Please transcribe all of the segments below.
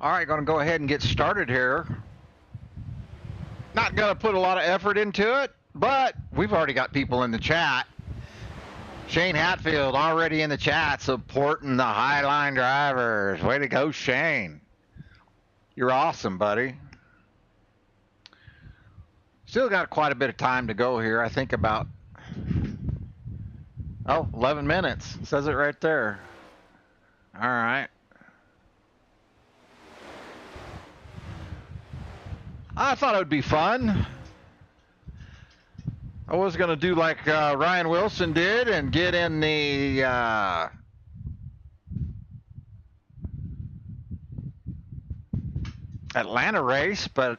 All right, going to go ahead and get started here. Not going to put a lot of effort into it, but we've already got people in the chat. Shane Hatfield already in the chat supporting the Highline drivers. Way to go, Shane. You're awesome, buddy. Still got quite a bit of time to go here. I think about, 11 minutes. It says it right there. All right. I thought it would be fun. I was going to do like Ryan Wilson did and get in the Atlanta race, but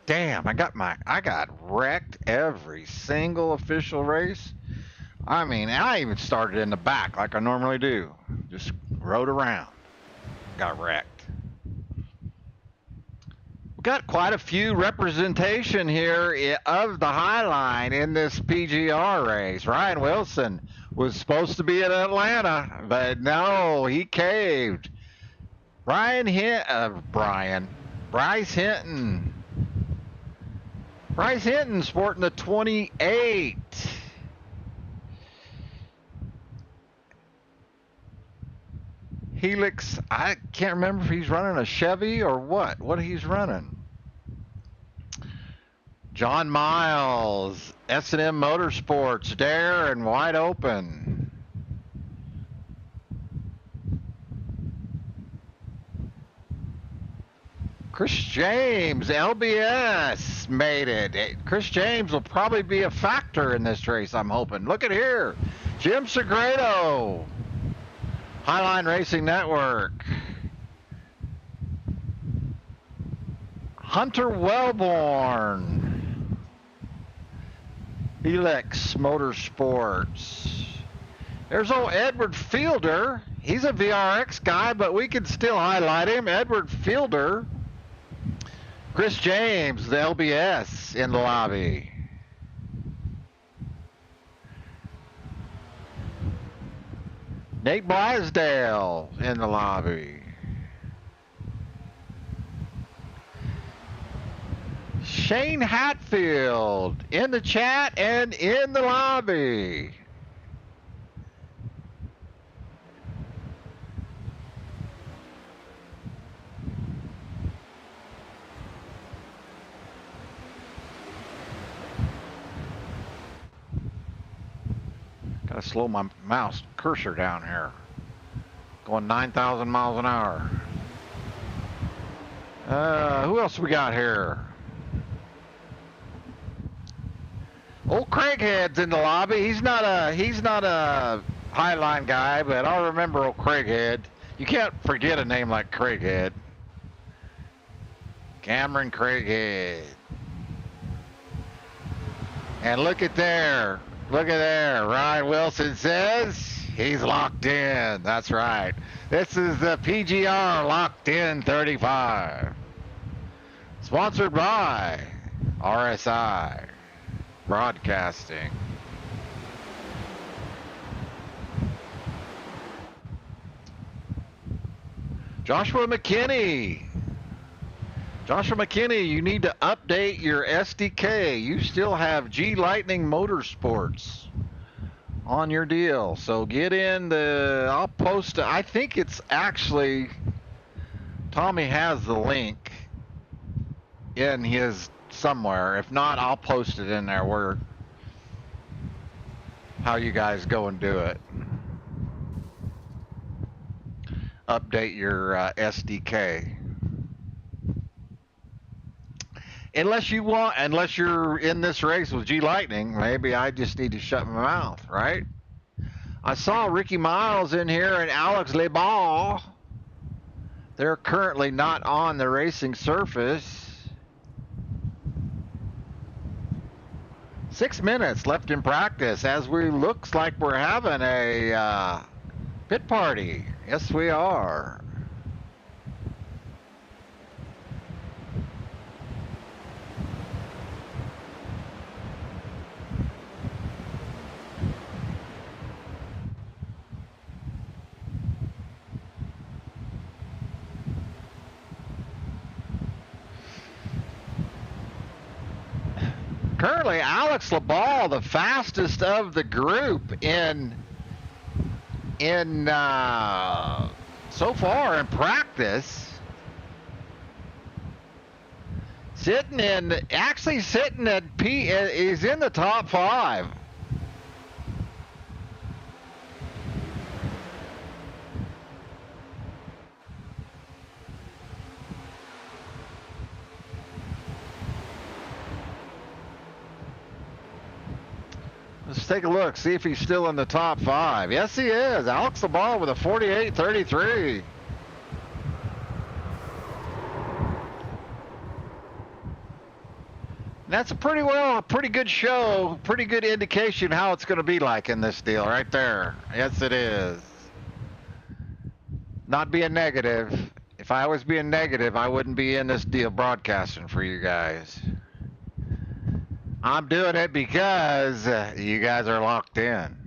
damn, I got wrecked every single official race. I mean, I even started in the back like I normally do. Just rode around. Got wrecked. We got quite a few representation here of the Highline in this PGR race. Ryan Wilson was supposed to be in Atlanta, but no, he caved. Bryce Hinton. Bryce Hinton sporting the 28. Helix, I can't remember if he's running a Chevy or what he's running. John Miles, S&M Motorsports, Dare and Wide Open. Chris James, LBS made it. Chris James will probably be a factor in this race, I'm hoping. Look at here, Jim Segredo. Highline Racing Network. Hunter Wellborn. Helix Motorsports. There's old Edward Fielder. He's a VRX guy, but we can still highlight him. Edward Fielder. Chris James, the LBS in the lobby. Nate Blaisdell in the lobby. Shane Hatfield in the chat and in the lobby. Gotta slow my mouse cursor down here. Going 9,000 miles an hour. Who else we got here? Old Craighead's in the lobby. He's not a Highline guy, but I'll remember old Craighead. You can't forget a name like Craighead. Cameron Craighead. And look at there. Look at there. Ryan Wilson says he's locked in. That's right. This is the PGR Locked In 35. Sponsored by RSI Broadcasting. Joshua McKinney. Joshua McKinney, you need to update your SDK. You still have G Lightning Motorsports on your deal. So get in I'll post, I think it's actually, Tommy has the link in his somewhere. If not, I'll post it in there how you guys go and do it. Update your SDK. Unless you're in this race with G Lightning, maybe I just need to shut my mouth, right? I saw Ricky Miles in here and Alex Lebon. They're currently not on the racing surface. 6 minutes left in practice as looks like we're having a pit party. Yes, we are. Currently, Alex LaBall, the fastest of the group in so far in practice. Actually sitting at P, is in the top 5. Let's take a look, see if he's still in the top 5. Yes, he is. Alex LaBall with a 48.33. That's a pretty good show, pretty good indication how it's going to be like in this deal right there. Yes, it is. Not being negative. If I was being negative, I wouldn't be in this deal broadcasting for you guys. I'm doing it because you guys are locked in.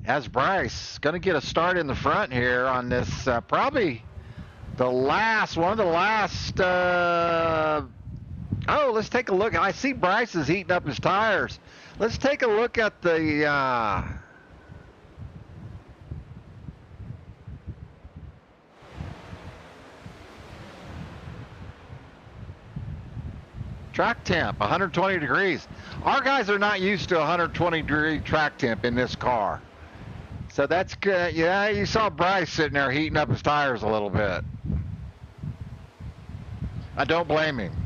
As Bryce going to get a start in the front here on this, probably one of the last. Let's take a look. I see Bryce is heating up his tires. Let's take a look at the. Track temp, 120 degrees. Our guys are not used to 120 degree track temp in this car. So that's good. Yeah, you saw Bryce sitting there heating up his tires a little bit. I don't blame him.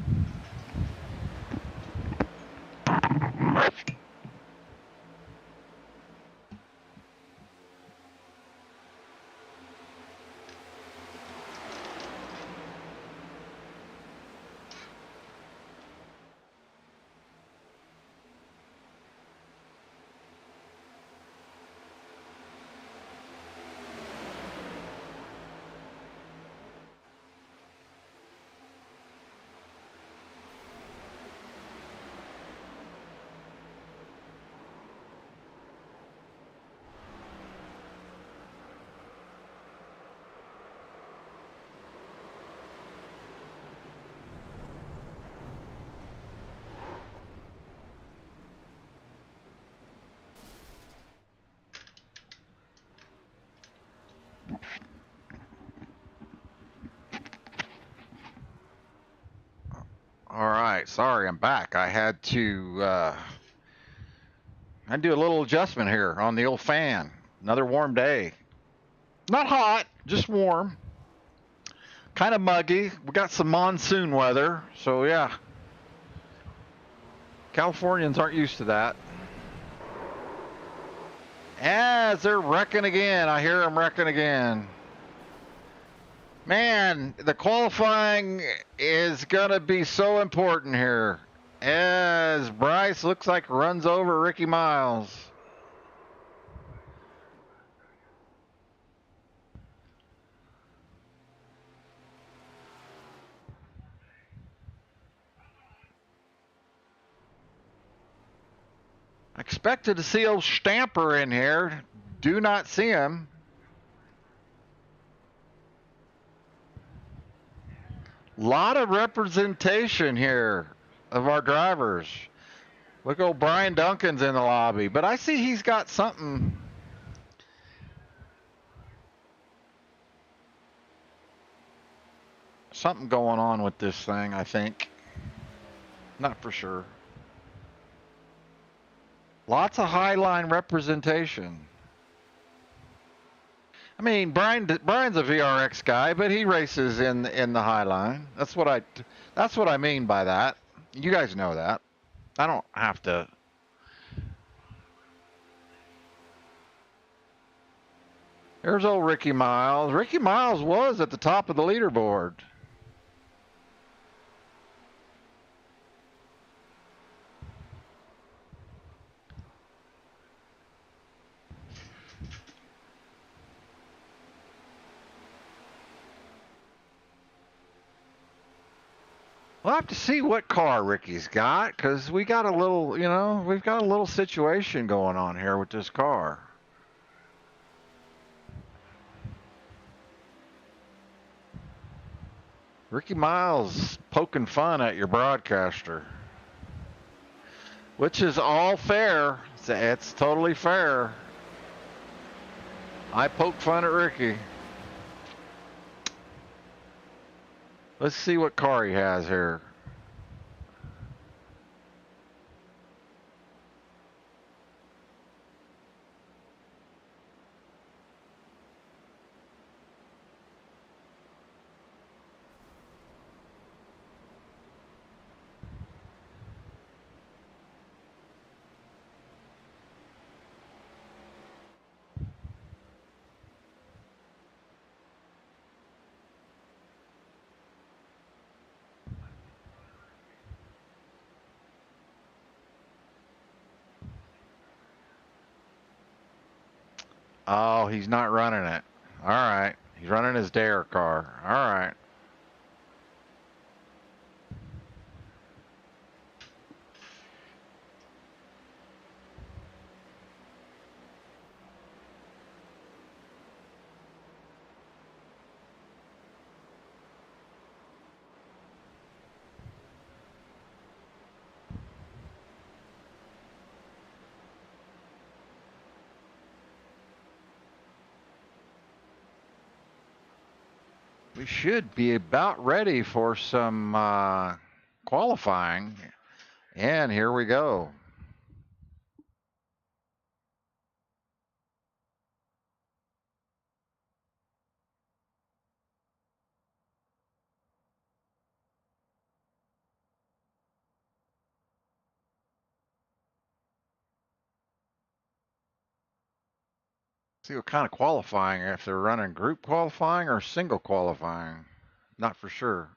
All right, sorry, I'm back. I had to do a little adjustment here on the old fan. Another warm day. Not hot, just warm. Kind of muggy. We got some monsoon weather, so yeah. Californians aren't used to that. As they're wrecking again, I hear them wrecking again. Man, the qualifying is going to be so important here as Bryce looks like runs over Ricky Miles. I expected to see old Stamper in here. Do not see him. Lot of representation here of our drivers. Look, old Brian Duncan's in the lobby, but I see he's got something going on with this thing, I think. Not for sure. Lots of Highline representation. I mean, Brian's a VRX guy, but he races in the Highline. That's what I mean by that. You guys know that. I don't have to. There's old Ricky Miles. Ricky Miles was at the top of the leaderboard. We'll have to see what car Ricky's got, because we got a little, we've got a little situation going on here with this car. Ricky Miles poking fun at your broadcaster, which is all fair. It's totally fair. I poke fun at Ricky. Let's see what car he has here. Oh, he's not running it. All right. He's running his dare car. All right. We should be about ready for some qualifying. And here we go. See what kind of qualifying, if they're running group qualifying or single qualifying. Not for sure.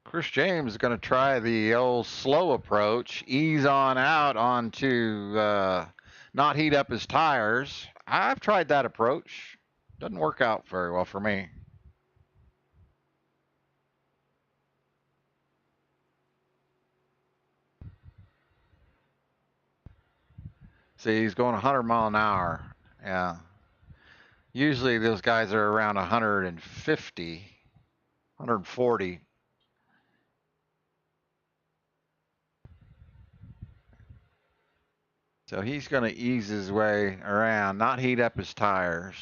Chris James is going to try the old slow approach, ease on out onto not heat up his tires. I've tried that approach. Doesn't work out very well for me. See, he's going 100 mile an hour. Yeah. Usually those guys are around 150, 140. So he's going to ease his way around, not heat up his tires.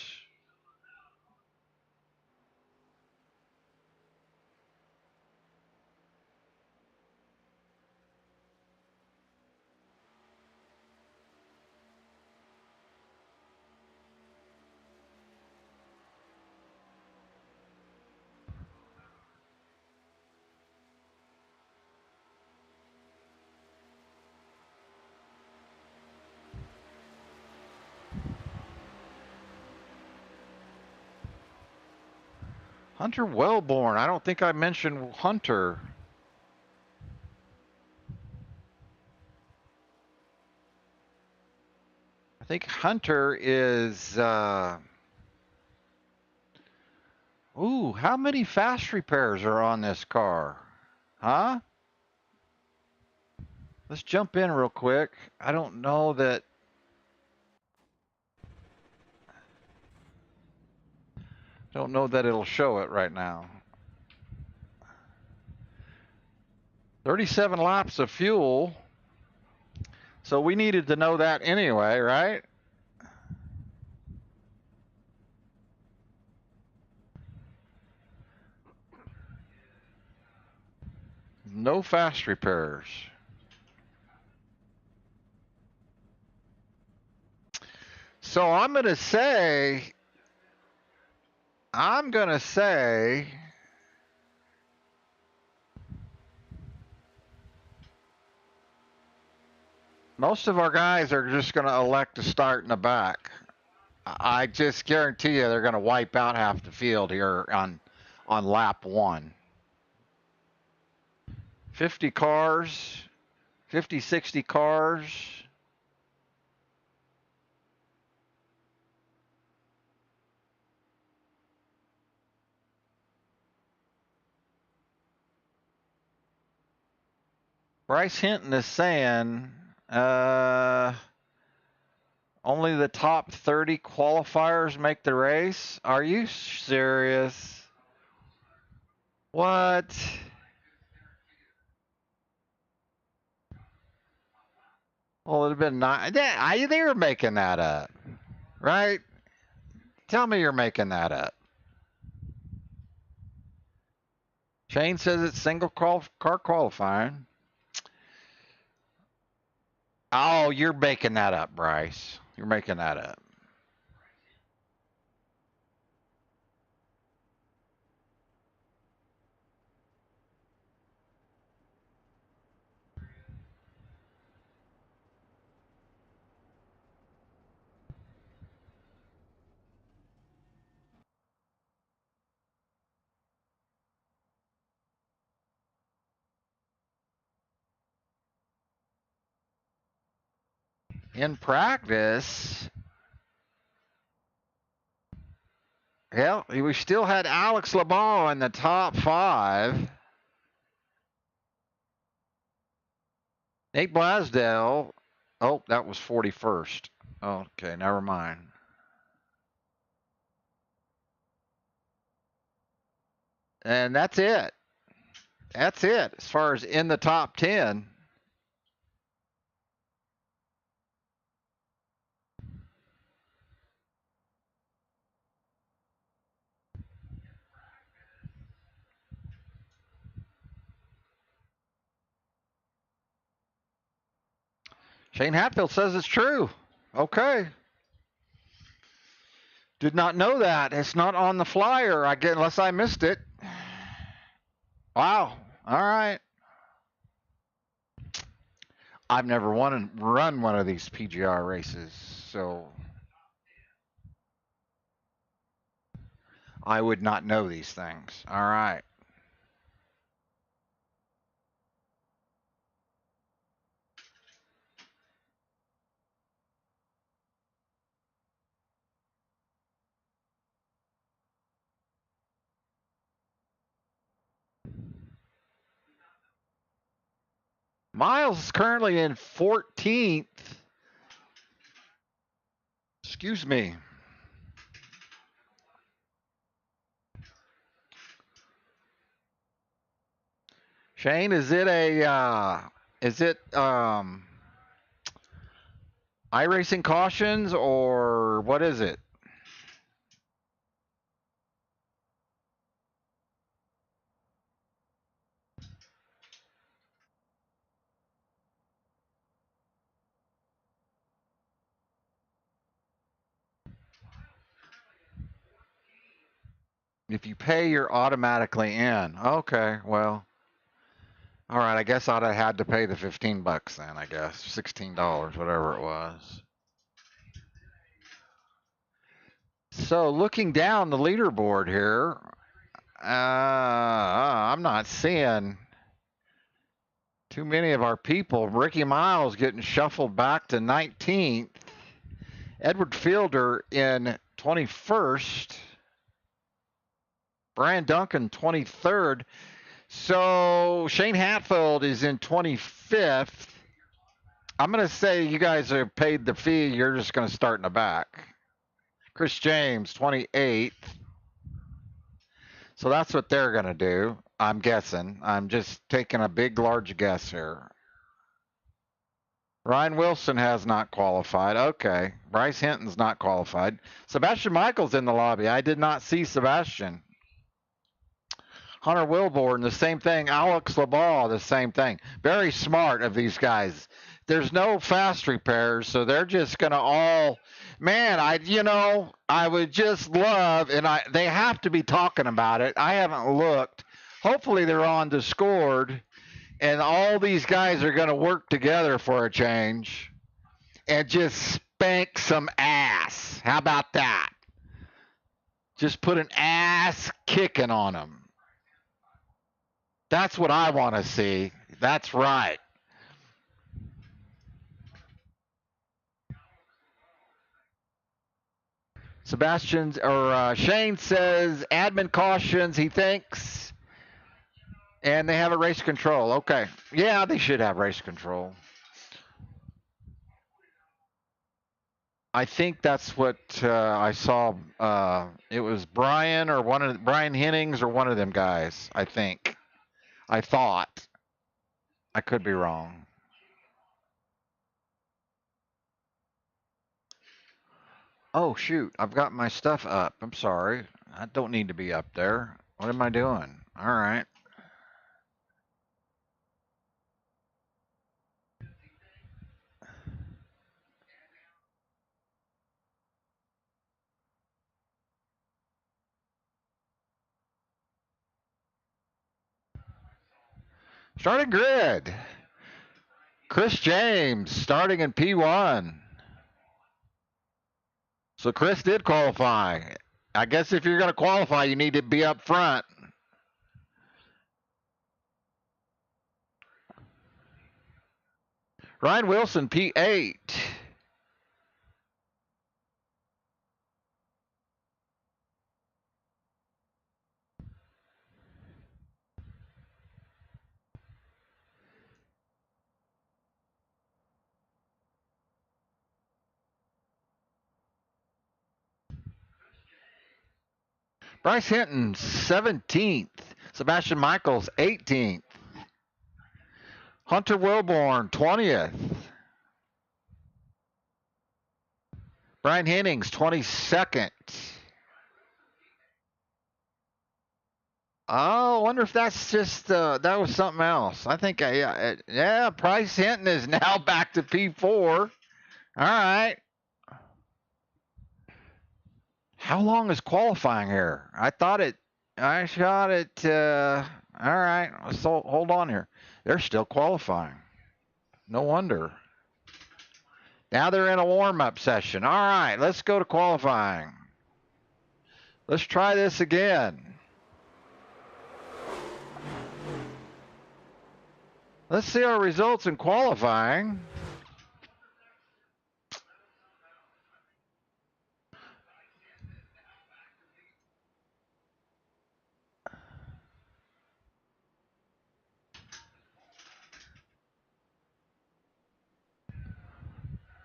Hunter Wellborn. I don't think I mentioned Hunter. I think Hunter is. Ooh, how many fast repairs are on this car? Huh? Let's jump in real quick. I don't know that. Don't know that it'll show it right now. 37 laps of fuel. So we needed to know that anyway, right? No fast repairs. So I'm going to say most of our guys are just going to elect to start in the back. I just guarantee you they're going to wipe out half the field here on lap one. 50 cars, 50, 60 cars. Bryce Hinton is saying only the top 30 qualifiers make the race. Are you serious? What? Well, it'd have been nice. They were making that up, right? Tell me you're making that up. Shane says it's single car qualifying. Oh, you're making that up, Bryce. You're making that up. In practice, hell, we still had Alex Labau in the top 5. Nate Blasdell. Oh, that was 41st. Okay, never mind. And that's it. That's it as far as in the top 10. Shane Hatfield says it's true. Okay. Did not know that. It's not on the flyer, I guess, unless I missed it. Wow. All right. I've never run one of these PGR races, so I would not know these things. All right. Miles is currently in 14th. Excuse me. Shane, is it iRacing cautions or what is it? If you pay, you're automatically in. Okay, well, all right. I guess I'd have had to pay the $15 then. I guess $16, whatever it was. So looking down the leaderboard here, I'm not seeing too many of our people. Ricky Miles getting shuffled back to 19th. Edward Fielder in 21st. Brian Duncan 23rd. So Shane Hatfield is in 25th. I'm going to say you guys have paid the fee. You're just going to start in the back. Chris James 28th. So that's what they're going to do. I'm guessing. I'm just taking a big, large guess here. Ryan Wilson has not qualified. Okay. Bryce Hinton's not qualified. Sebastian Michael's in the lobby. I did not see Sebastian. Hunter Wilborn, the same thing. Alex Labau, the same thing. Very smart of these guys. There's no fast repairs, so they're just going to all, man, I would just love, and they have to be talking about it. I haven't looked. Hopefully they're on Discord, and all these guys are going to work together for a change and just spank some ass. How about that? Just put an ass kicking on them. That's what I want to see. That's right. Shane says admin cautions, he thinks, and they have a race control. Okay. Yeah, they should have race control. I think that's what I saw. It was Brian or Brian Hennings or one of them guys. I think. I thought. I could be wrong. Oh shoot! I've got my stuff up. I'm sorry. I don't need to be up there. What am I doing? All right. Starting grid. Chris James starting in P1. So Chris did qualify. I guess if you're going to qualify, you need to be up front. Ryan Wilson, P8. Bryce Hinton, 17th. Sebastian Michaels, 18th. Hunter Wilborn, 20th. Brian Hennings, 22nd. Oh, I wonder if that's just, that was something else. I think, yeah, Bryce Hinton is now back to P4. All right. How long is qualifying here? I shot it, all right, so hold on here. They're still qualifying. No wonder. Now they're in a warm-up session. All right, let's go to qualifying. Let's try this again. Let's see our results in qualifying.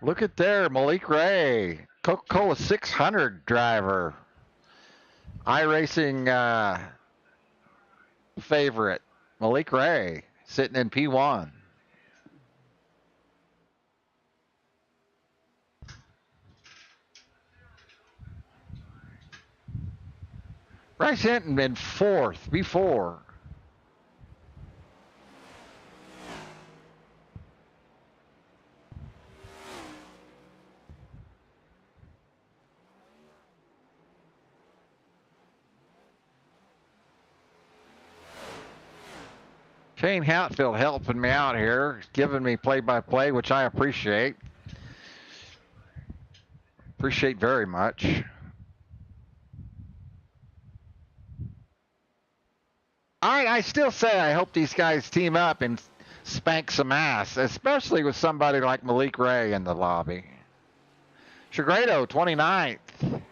Look at there, Malik Ray, Coca-Cola 600 driver, iRacing favorite, Malik Ray, sitting in P1. Bryce Hinton in 4th, P4. Shane Hatfield helping me out here, giving me play-by-play, which I appreciate. Appreciate very much. All right, I still say I hope these guys team up and spank some ass, especially with somebody like Malik Ray in the lobby. Chagredo, 29th.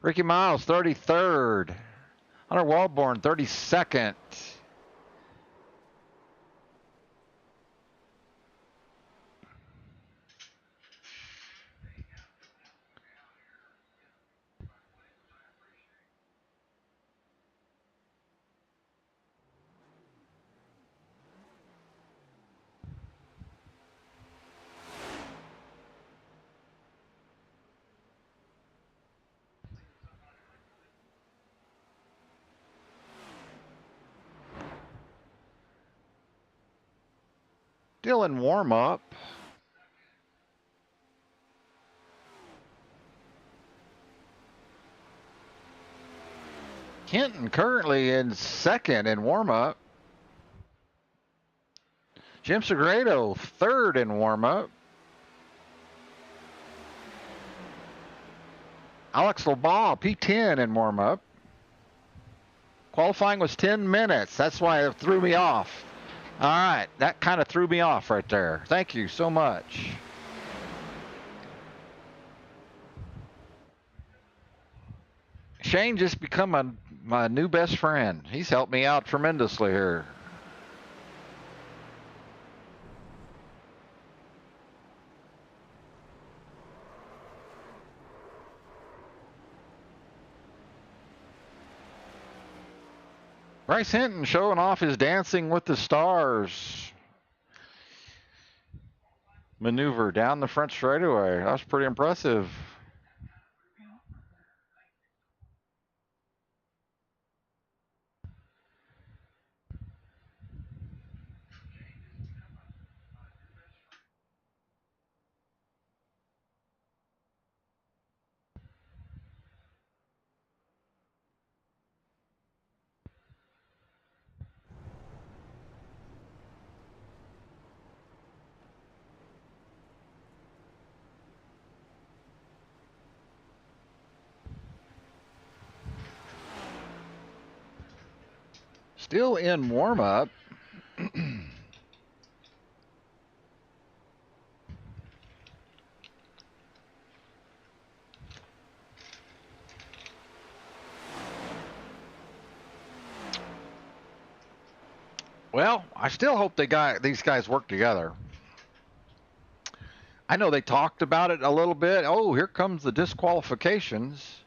Ricky Miles, 33rd. Hunter Walborn, 32nd. Still in warm-up. Kenton currently in 2nd in warm-up. Jim Segredo, 3rd in warm-up. Alex LeBaugh, P10 in warm-up. Qualifying was 10 minutes. That's why it threw me off. All right, that kind of threw me off right there. Thank you so much. Shane just become my new best friend. He's helped me out tremendously here. Bryce Hinton showing off his Dancing with the Stars maneuver down the front straightaway. That was pretty impressive. Still in warm up. Well, I still hope these guys work together. I know they talked about it a little bit. Oh, here comes the disqualifications.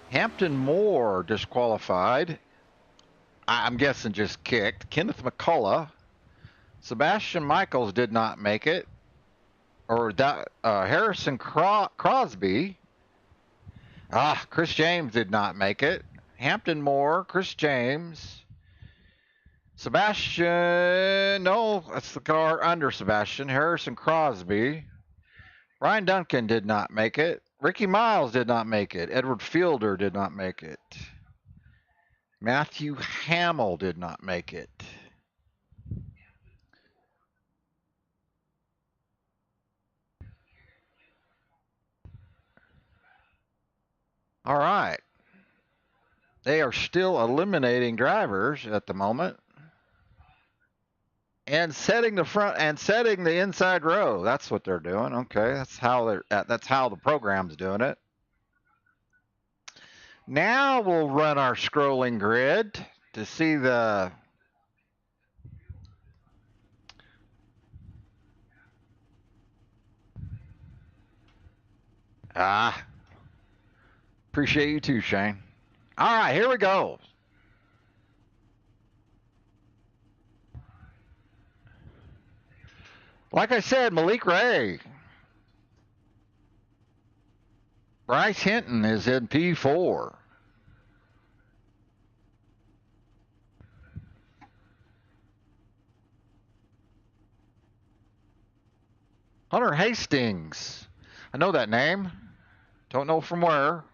Hampton Moore disqualified. I'm guessing just kicked. Kenneth McCullough. Sebastian Michaels did not make it. Or Harrison Crosby. Chris James did not make it. Hampton Moore, Chris James. Sebastian, no, that's the car under Sebastian. Harrison Crosby. Ryan Duncan did not make it. Ricky Miles did not make it. Edward Fielder did not make it. Matthew Hamill did not make it. All right. They are still eliminating drivers at the moment. And setting the inside row. That's what they're doing. Okay, that's how the program's doing it. Now we'll run our scrolling grid to see the appreciate you too, Shane. All right, here we go. Like I said, Malik Ray. Bryce Hinton is in P4. Hunter Hastings. I know that name. Don't know from where.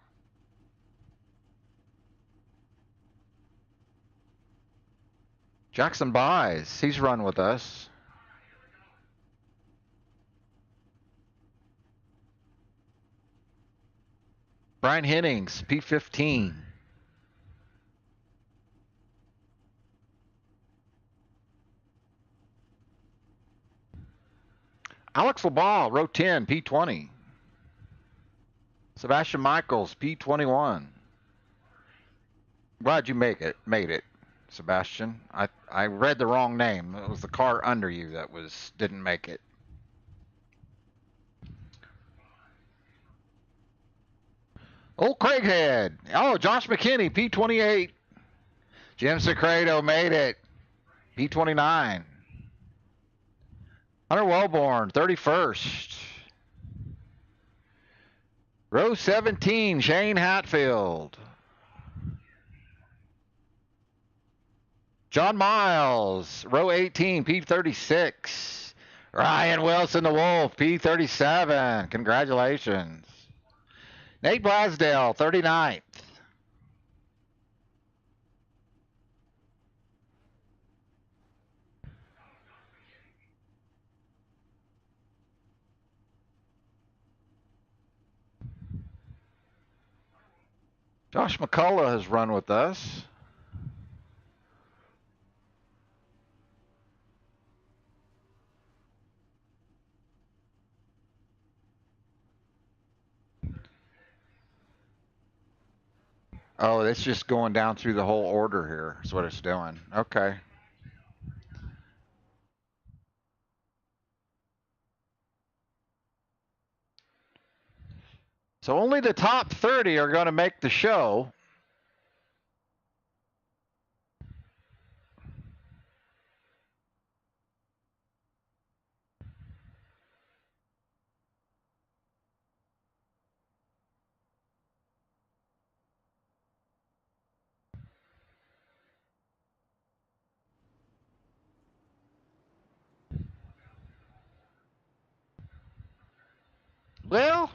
Jackson Buys. He's run with us. Brian Hennings, P15. Alex LeBall, row 10, P20. Sebastian Michaels, P21. Glad you made it, Sebastian. I read the wrong name. It was the car under you that didn't make it. Old Craighead. Oh, Josh McKinney, P28. Jim Secreto made it. P29. Hunter Wellborn, 31st. Row 17, Shane Hatfield. John Miles, row 18, P36. Ryan Wilson, the Wolf, P37. Congratulations. Nate Blasdell, 39th. Josh McCullough has run with us. Oh, it's just going down through the whole order here. Is what it's doing. Okay. So only the top 30 are going to make the show. Well,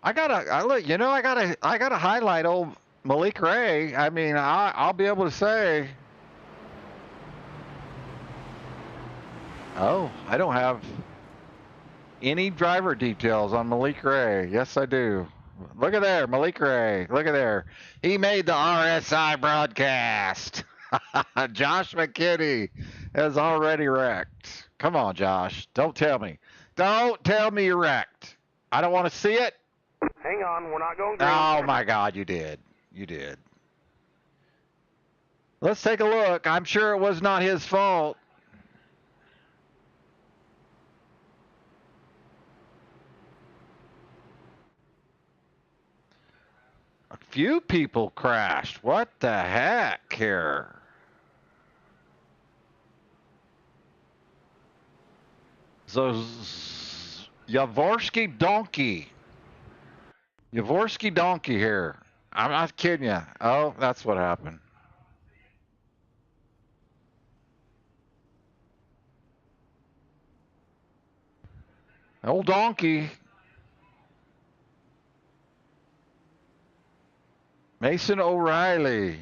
I gotta highlight old Malik Ray. I mean, I'll be able to say, oh, I don't have any driver details on Malik Ray. Yes, I do. Look at there, Malik Ray. Look at there. He made the RSI broadcast. Josh McKinney has already wrecked. Come on, Josh. Don't tell me. Don't tell me you wrecked. I don't want to see it. Hang on, we're not going green. Oh my God, you did. You did. Let's take a look. I'm sure it was not his fault. A few people crashed. What the heck here? So, Yavorsky Donkey. Yavorsky Donkey here. I'm not kidding you. Oh, that's what happened. Old donkey. Mason O'Reilly.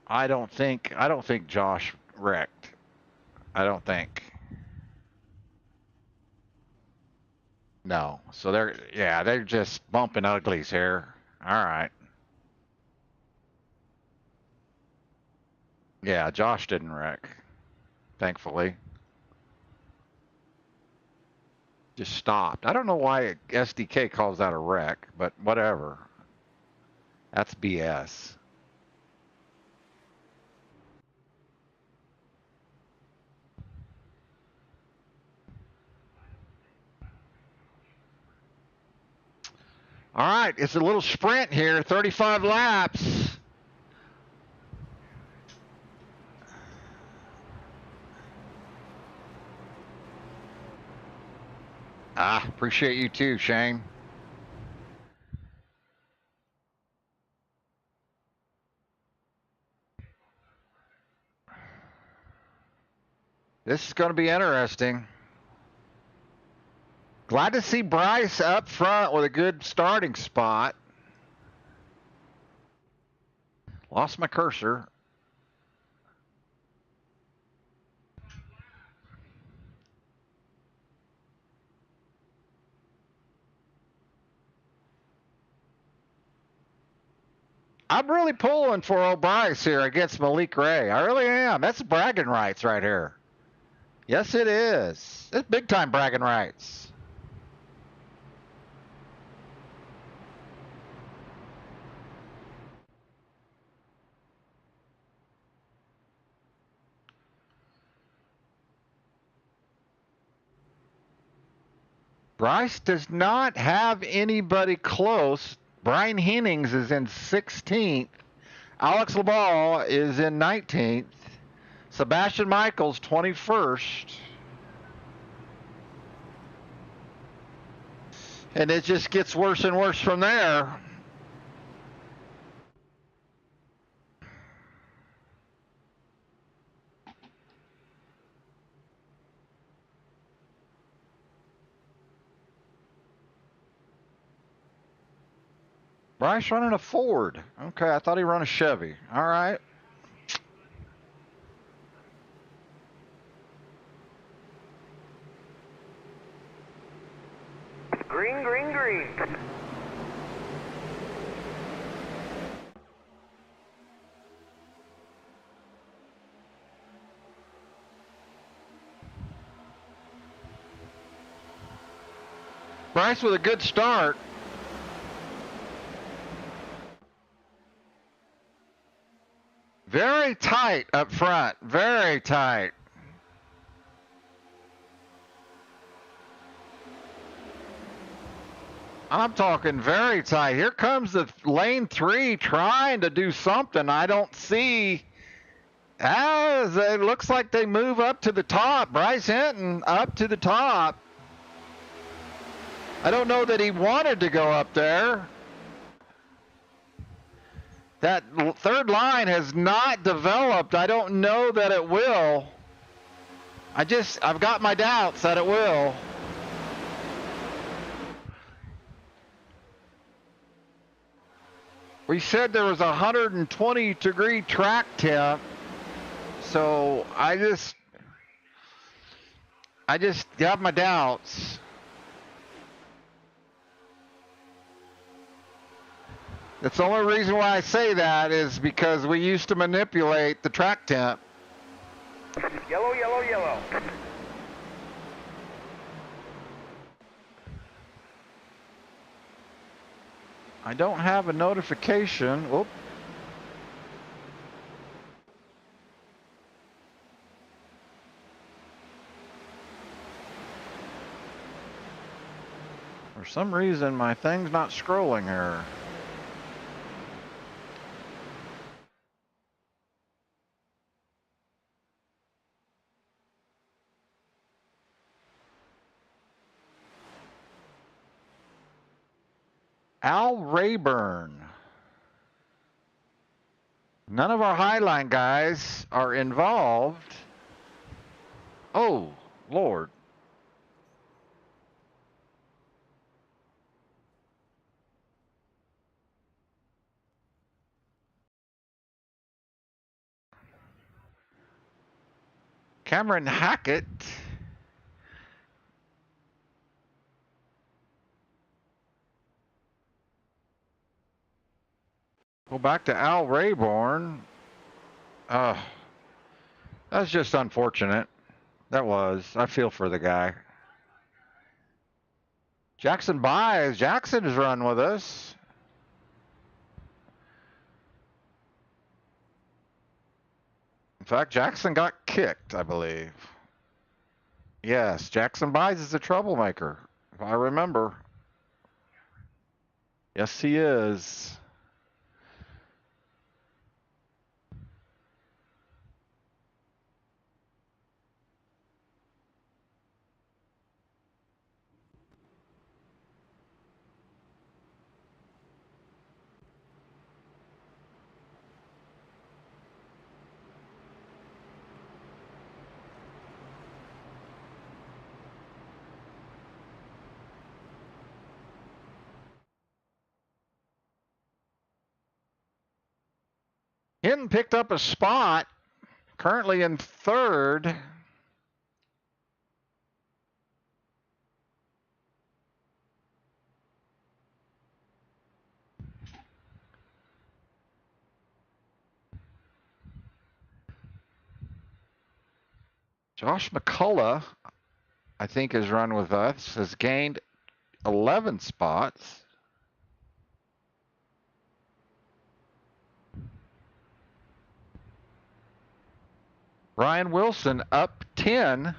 I don't think Josh wrecked. I don't think. No. So they're just bumping uglies here. All right. Yeah, Josh didn't wreck, thankfully. Just stopped. I don't know why SDK calls that a wreck, but whatever. That's BS. All right, it's a little sprint here, 35 laps. Appreciate you too, Shane. This is going to be interesting. Glad to see Bryce up front with a good starting spot. Lost my cursor. I'm really pulling for old Bryce here against Malik Ray. I really am. That's bragging rights right here. Yes, it is. It's big time bragging rights. Bryce does not have anybody close. Brian Hennings is in 16th. Alex LeBall is in 19th. Sebastian Michaels, 21st. And it just gets worse and worse from there. Bryce running a Ford. Okay, I thought he ran a Chevy. All right. Green, green, green. Bryce with a good start. Very tight up front. Very tight. I'm talking very tight. Here comes the lane 3 trying to do something. I don't see. As it looks like they move up to the top. Bryce Hinton up to the top. I don't know that he wanted to go up there. That third line has not developed. I don't know that it will. I've got my doubts that it will. We said there was a 120-degree track temp, so I just got my doubts. That's the only reason why I say that is because we used to manipulate the track temp. Yellow, yellow, yellow. I don't have a notification. Oop. For some reason, my thing's not scrolling here. Hlrn. None of our Highline guys are involved. Oh, Lord. Cameron Hackett. Go back to Al Rayborn. That's just unfortunate. That was. I feel for the guy. Jackson Byes. Jackson has run with us. In fact, Jackson got kicked, I believe. Yes, Jackson Byes is a troublemaker, if I remember. Yes, he is. Hinton picked up a spot, currently in third. Josh McCullough, I think, has run with us, has gained 11 spots. Ryan Wilson up 10.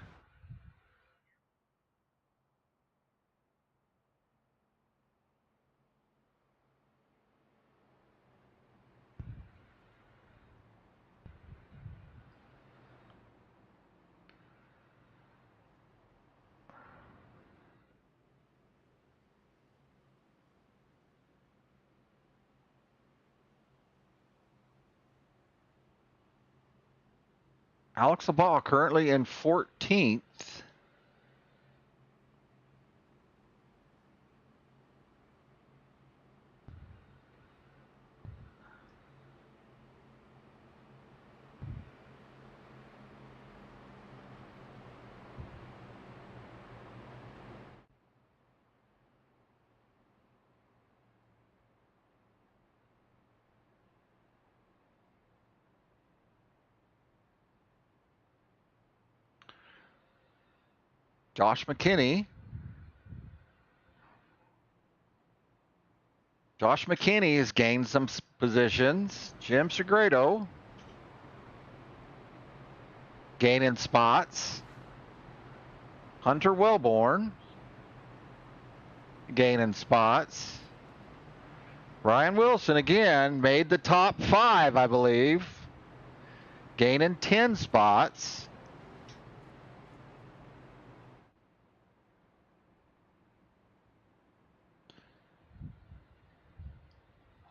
Alex LeBall currently in 14th. Josh McKinney. Josh McKinney has gained some positions. Jim Segredo gaining spots. Hunter Wellborn gaining spots. Ryan Wilson again made the top 5, I believe, gaining 10 spots.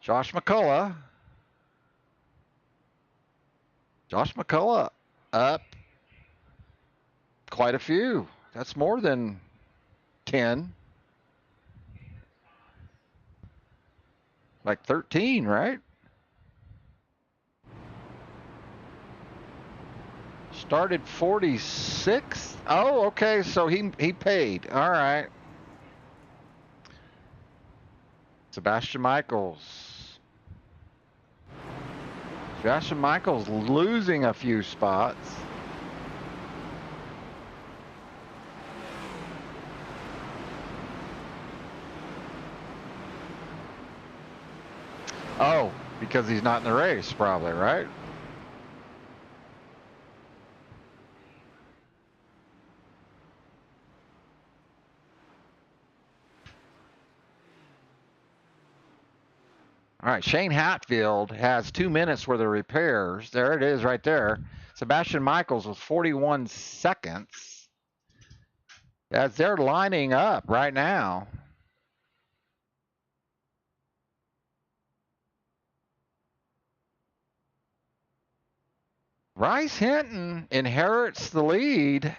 Josh McCullough up quite a few. That's more than 10. Like 13, right? Started 46th. Oh, okay, so he paid. All right. Sebastian Michaels. Sebastian Michaels losing a few spots. Oh, because he's not in the race, probably, right? All right, Shane Hatfield has 2 minutes worth of repairs. There it is right there. Sebastian Michaels with 41 seconds. As they're lining up right now. Bryce Hinton inherits the lead.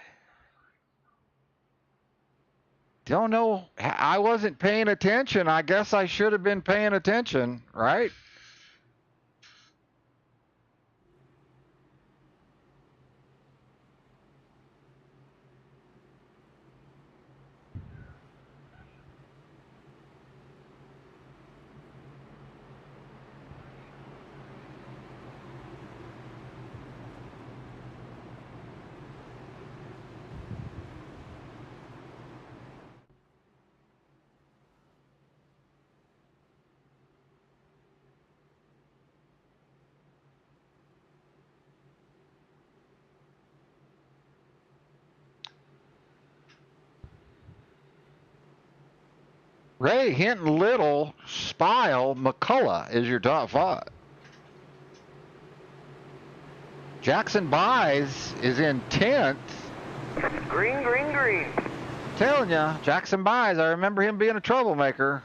Don't know. I wasn't paying attention. I guess I should have been paying attention, right? Ray, Hinton, Little, Spile, McCullough is your top 5. Jackson Buys is in 10th. Green, green, green. Telling you, Jackson Buys, I remember him being a troublemaker.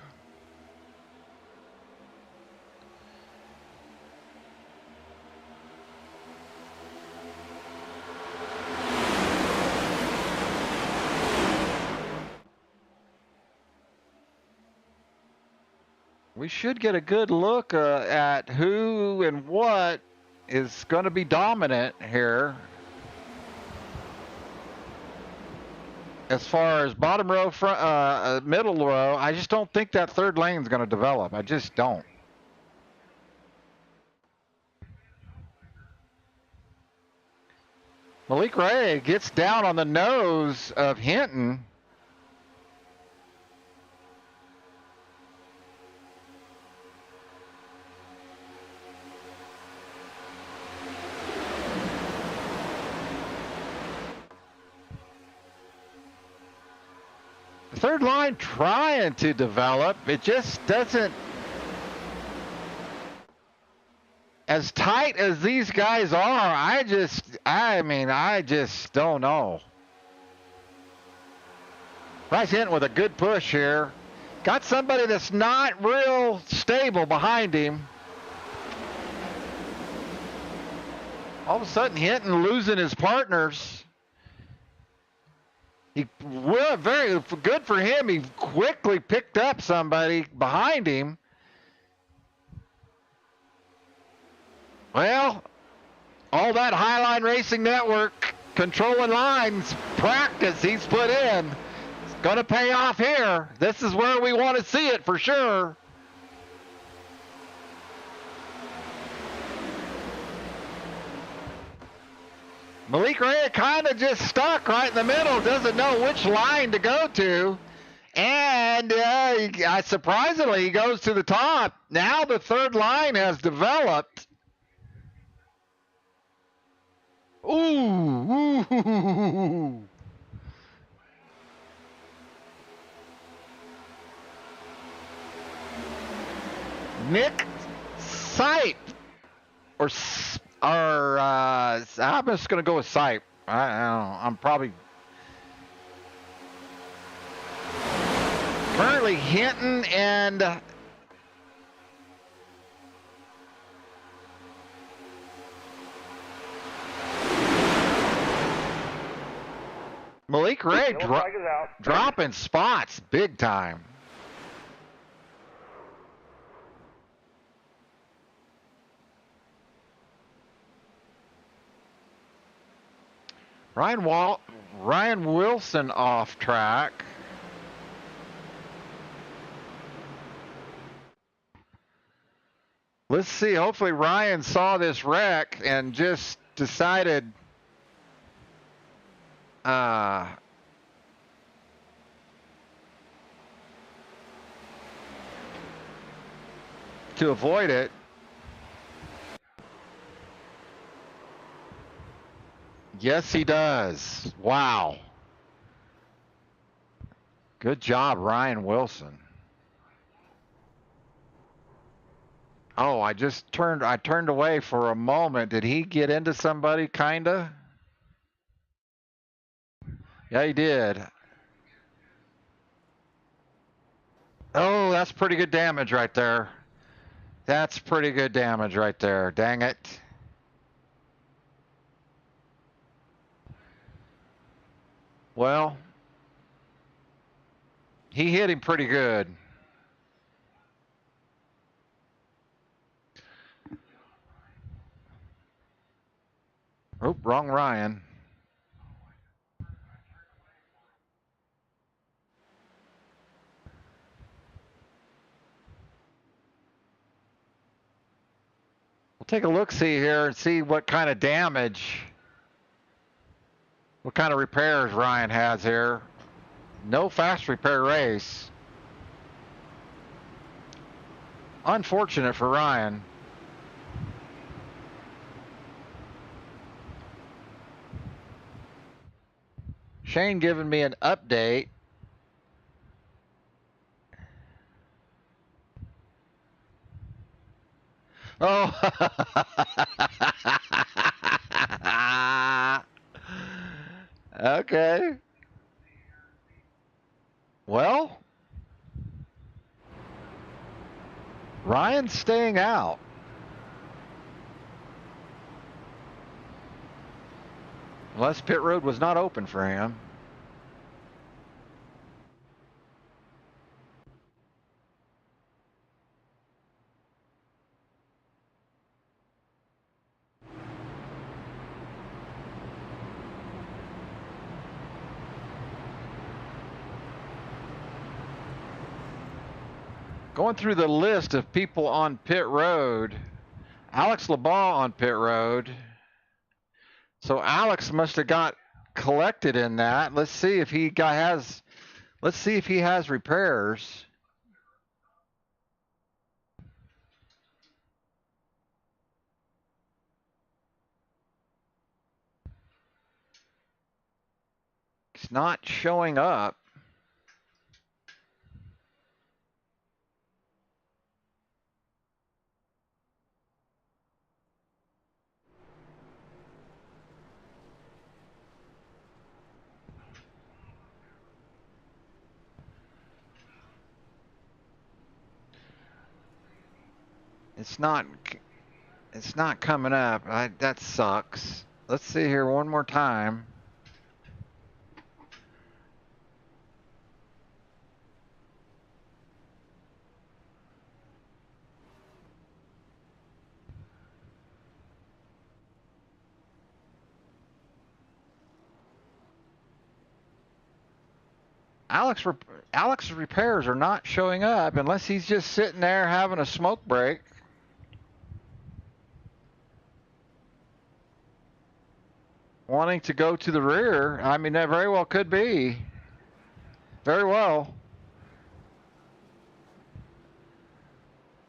We should get a good look at who and what is going to be dominant here. As far as bottom row, front, middle row, I just don't think that third lane is going to develop. I just don't. Malik Ray gets down on the nose of Hinton. The third line trying to develop. It just doesn't. As tight as these guys are, I just don't know. Bryce Hinton with a good push here. Got somebody that's not real stable behind him. All of a sudden, Hinton losing his partners. Very good for him. He quickly picked up somebody behind him. Well, all that Highline Racing Network controlling lines practice he's put in, it's going to pay off here. This is where we want to see it for sure. Malik Ray kind of just stuck right in the middle, doesn't know which line to go to. And surprisingly, he goes to the top. Now the third line has developed. Ooh. Nick Sipe. I'm just going to go with Sipe. I don't know. I'm probably currently Hinton and Malik Ray dropping spots big time. Ryan Wilson off track. Let's see. Hopefully Ryan saw this wreck and just decided to avoid it. Yes, he does. Wow. Good job, Ryan Wilson. Oh, I turned away for a moment. Did he get into somebody, kinda? Yeah, he did. Oh, that's pretty good damage right there. That's pretty good damage right there. Dang it. Well, he hit him pretty good. Oh, wrong Ryan. We'll take a look-see here and see what kind of damage, what kind of repairs Ryan has here. No fast repair race. Unfortunate for Ryan. Shane giving me an update. Oh. Okay. Well, Ryan's staying out. Unless pit road was not open for him. Going through the list of people on pit road, Alex LeBon on pit road. So Alex must have got collected in that. Let's see if he has repairs. It's not showing up. It's not coming up. That sucks. Let's see here one more time. Alex's repairs are not showing up unless he's just sitting there having a smoke break. Wanting to go to the rear. I mean, that very well could be. Very well.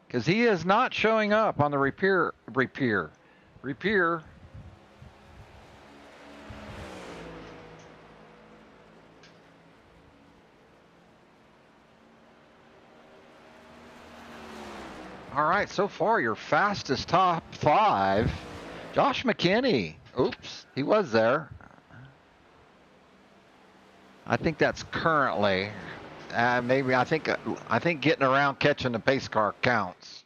Because he is not showing up on the repair. All right, so far your fastest top 5, Josh McKinney. Oops, he was there. I think that's currently. Maybe I think getting around catching the pace car counts.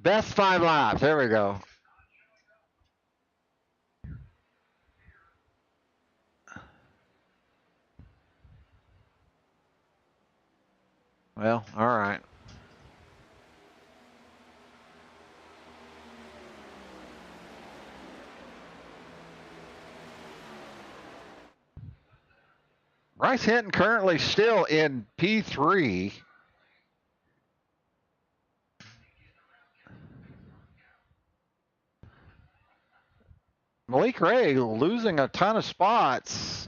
Best 5 laps. There we go. Well, all right. Bryce Hinton currently still in P3. Malik Ray losing a ton of spots.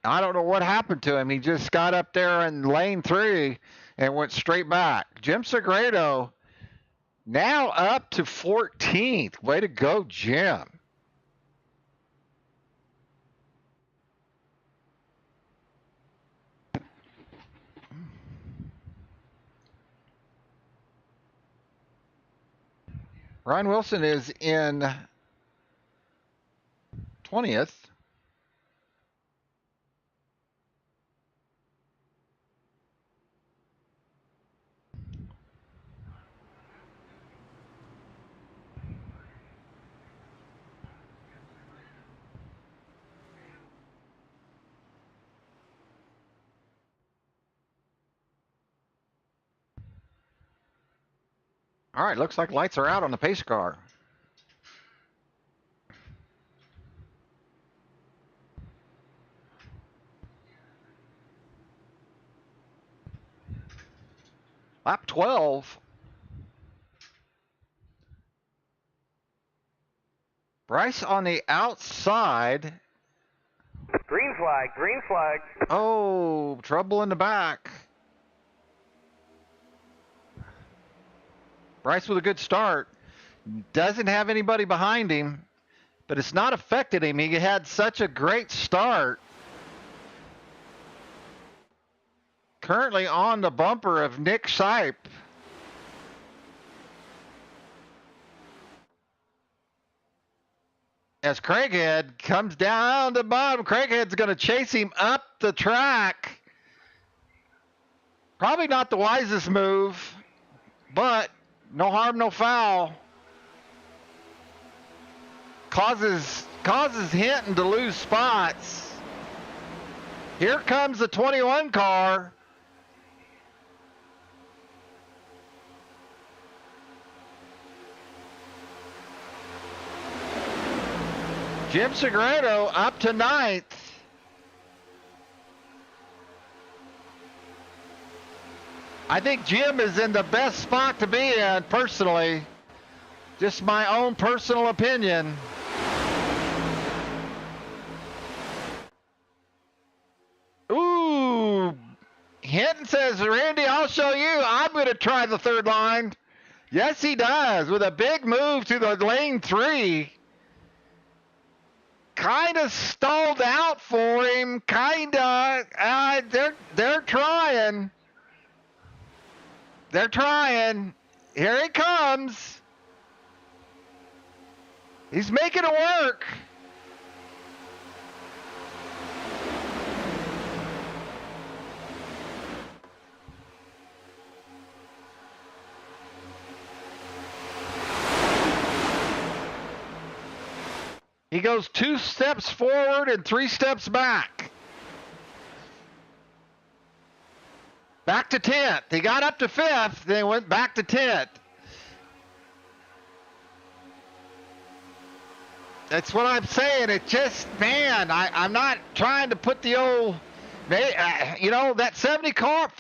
I don't know what happened to him. He just got up there in lane 3 and went straight back. Jim Segredo now up to 14th. Way to go, Jim. Ryan Wilson is in 20th. All right, looks like lights are out on the pace car. Lap 12. Bryce on the outside. Green flag, green flag. Oh, trouble in the back. Bryce with a good start. Doesn't have anybody behind him, but it's not affected him. He had such a great start. Currently on the bumper of Nick Sipe. As Craighead comes down the bottom, Craighead's going to chase him up the track. Probably not the wisest move, but no harm, no foul. Causes Hinton to lose spots. Here comes the 21 car. Jim Segredo up to 9th. I think Jim is in the best spot to be in, personally. Just my own personal opinion. Ooh. Hinton says, Randy, I'll show you. I'm going to try the third line. Yes, he does, with a big move to the lane 3. Kind of stalled out for him. Kind of. They're trying. They're trying. Here he comes. He's making it work. He goes 2 steps forward and 3 steps back. Back to 10th. He got up to 5th, then went back to 10th. That's what I'm saying. It just, man, I'm not trying to put the old, that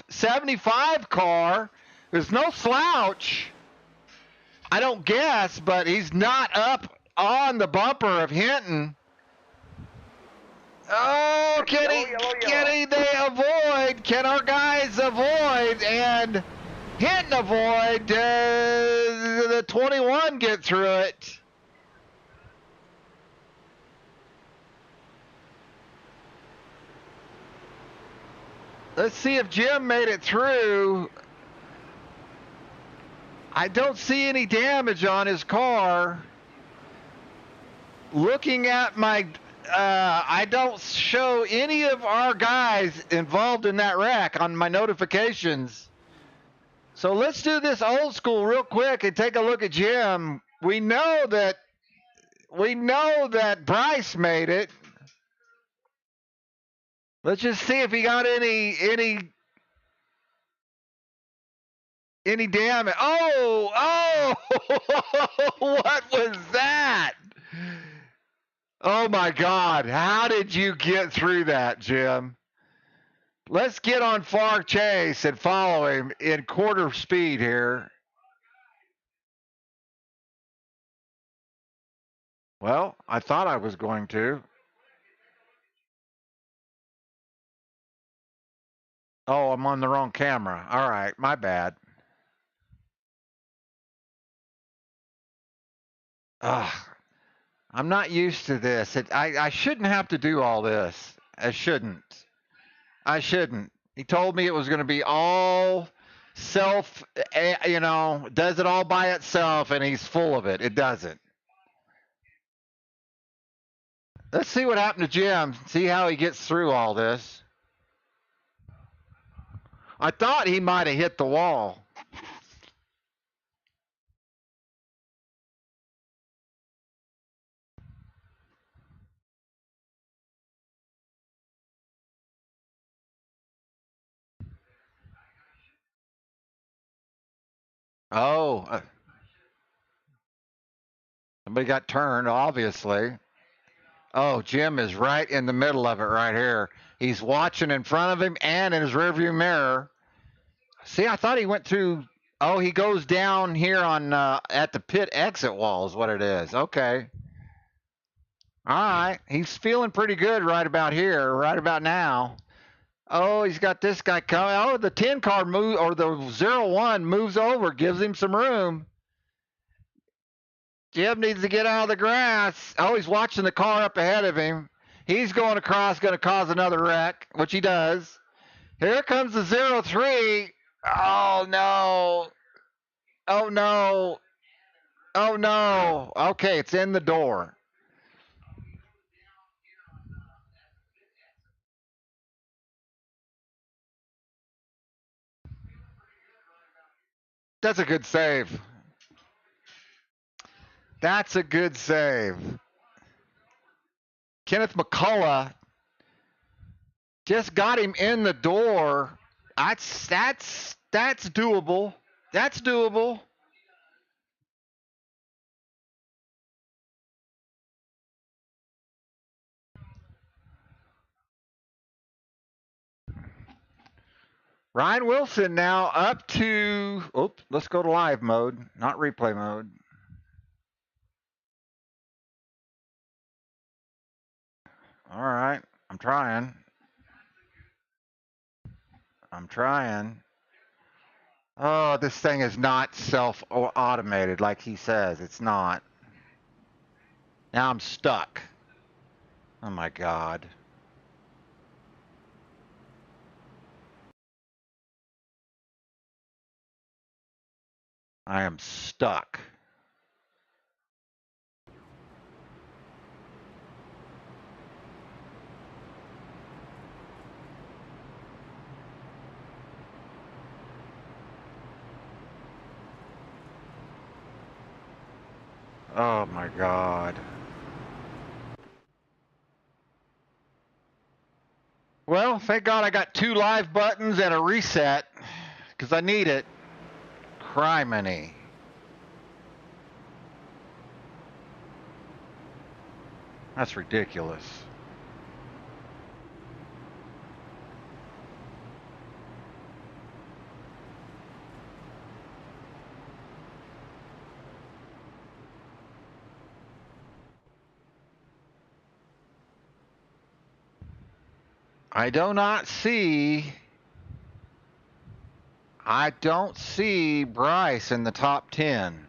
75 car, there's no slouch. I don't guess, but he's not up on the bumper of Hinton. Oh, Kenny, they avoid. can our guys avoid and hit and avoid? Does the 21 get through it? Let's see if Jim made it through. I don't see any damage on his car. Looking at my, I don't show any of our guys involved in that wreck on my notifications. So let's do this old school real quick and take a look at Jim. We know that Bryce made it. Let's just see if he got any damage. Oh, what was that? Oh my God, how did you get through that, Jim? Let's get on far chase and follow him in quarter speed here. Well, I thought I was going to. Oh, I'm on the wrong camera. All right, my bad. Ugh, I'm not used to this. I shouldn't have to do all this. I shouldn't. He told me it was going to be all self, does it all by itself, and he's full of it. It doesn't. Let's see what happened to Jim. See how he gets through all this. I thought he might have hit the wall. Oh, somebody got turned, obviously. Oh, Jim is right in the middle of it right here. He's watching in front of him and in his rearview mirror. See, I thought he went through. Oh, he goes down here on at the pit exit wall is what it is. Okay. All right. He's feeling pretty good right about here, right about now. Oh, he's got this guy coming. Oh, the 10 car move or the 01 moves over, gives him some room. Jim needs to get out of the grass. Oh, he's watching the car up ahead of him. He's going across, going to cause another wreck, which he does. Here comes the 03. Oh, no. Oh, no. Oh, no. Okay, it's in the door. That's a good save. That's a good save. Kenneth McCullough just got him in the door. That's doable. That's doable. Ryan Wilson now up to, oops, let's go to live mode, not replay mode. All right, I'm trying. Oh, this thing is not self-automated like he says. It's not. Now I'm stuck. Oh my God. I am stuck. Oh my God. Well, thank God I got 2 live buttons and a reset because I need it. Criminy. That's ridiculous. I do not see I don't see Bryce in the top 10.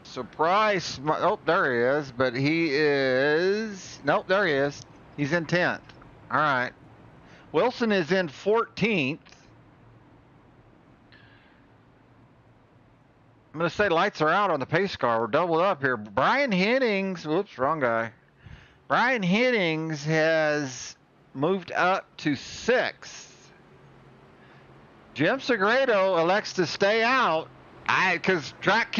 So Bryce, oh, there he is, but he is, nope, there he is. He's in 10th. All right. Wilson is in 14th. I'm going to say lights are out on the pace car. We're doubled up here. Brian Hennings, whoops, wrong guy. Brian Hennings has moved up to 6th. Jim Segredo elects to stay out because track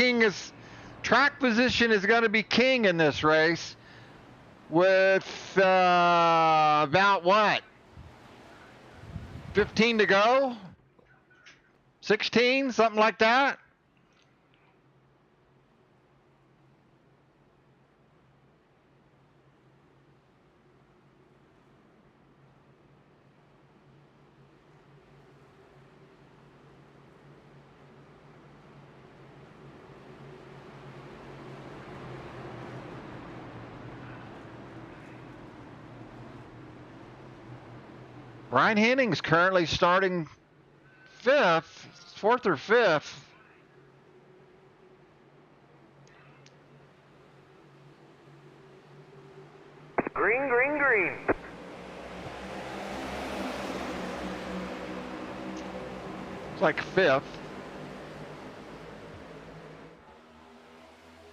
position is going to be king in this race with about what? 15 to go? 16, something like that? Brian Hennings currently starting 4th or 5th. Green, green, green. It's like 5th.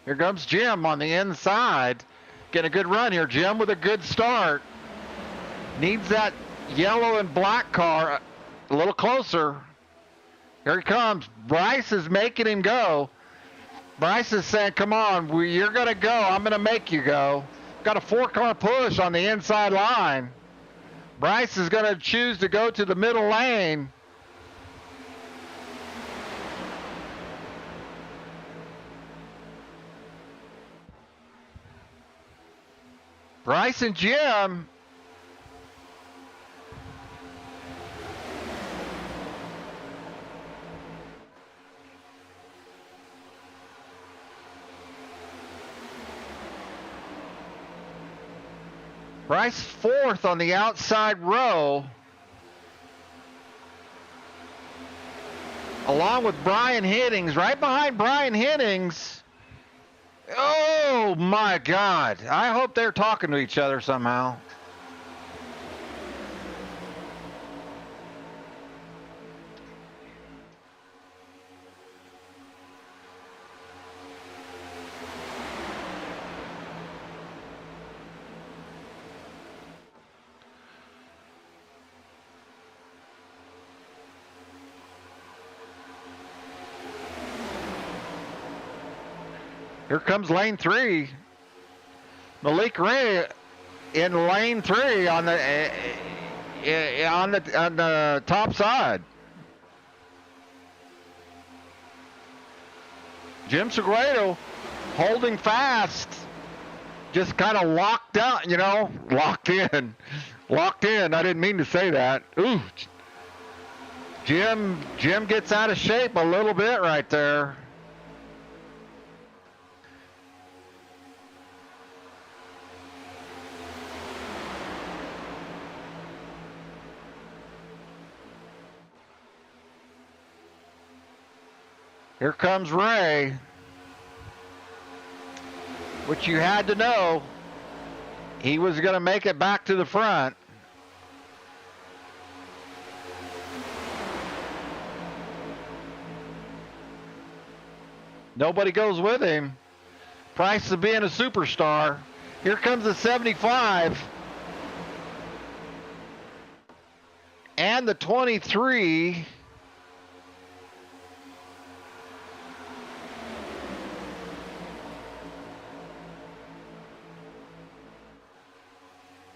Here comes Jim on the inside. Getting a good run here. Jim with a good start. Needs that yellow and black car a little closer. Here he comes. Bryce is making him go. Bryce is saying, come on, you're going to go. I'm going to make you go. Got a 4-car push on the inside line. Bryce is going to choose to go to the middle lane. Bryce and Jim. Bryce 4th on the outside row, along with Brian Hennings. Right behind Brian Hennings. Oh my God. I hope they're talking to each other somehow. Here comes lane 3. Malik Ray in lane 3 on the top side. Jim Segredo holding fast, just kind of locked out, locked in. I didn't mean to say that. Ooh, Jim gets out of shape a little bit right there. Here comes Ray, which you had to know he was going to make it back to the front. Nobody goes with him. Price of being a superstar. Here comes the 75 and the 23.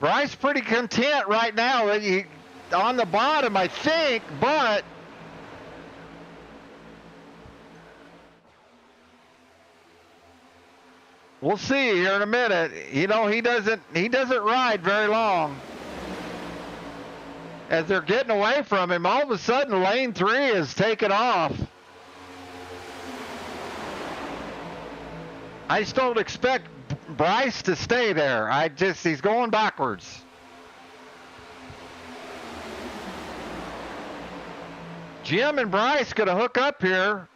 Bryce pretty content right now on the bottom, I think, but we'll see here in a minute. He doesn't ride very long. As they're getting away from him, all of a sudden lane 3 is taken off. I just don't expect Bryce to stay there. He's going backwards. Jim and Bryce gonna hook up here.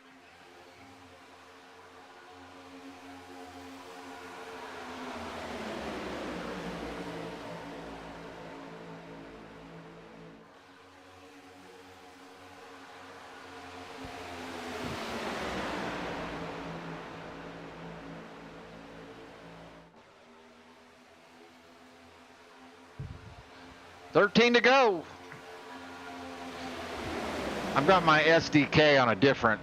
$13 to go. I've got my SDK on a different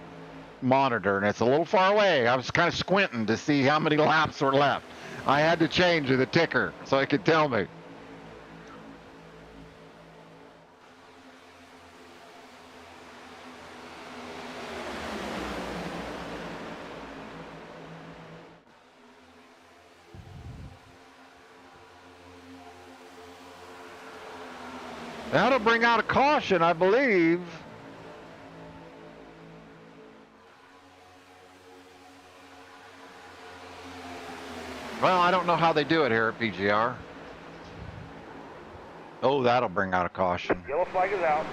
monitor, and it's a little far away. I was kind of squinting to see how many laps were left. I had to change the ticker so it could tell me. That'll bring out a caution, I believe. Well, I don't know how they do it here at PGR. Oh, that'll bring out a caution. Yellow flag is out.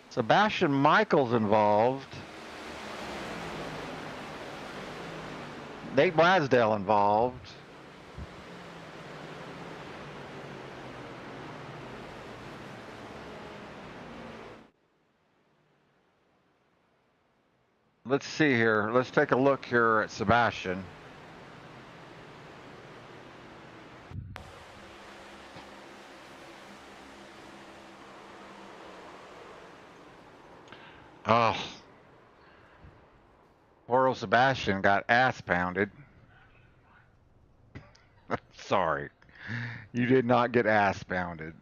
Sebastian Michael's involved. Nate Blasdale involved. Let's see here. Let's take a look here at Sebastian. Oh. Poor old Sebastian got ass pounded. Sorry. You did not get ass pounded.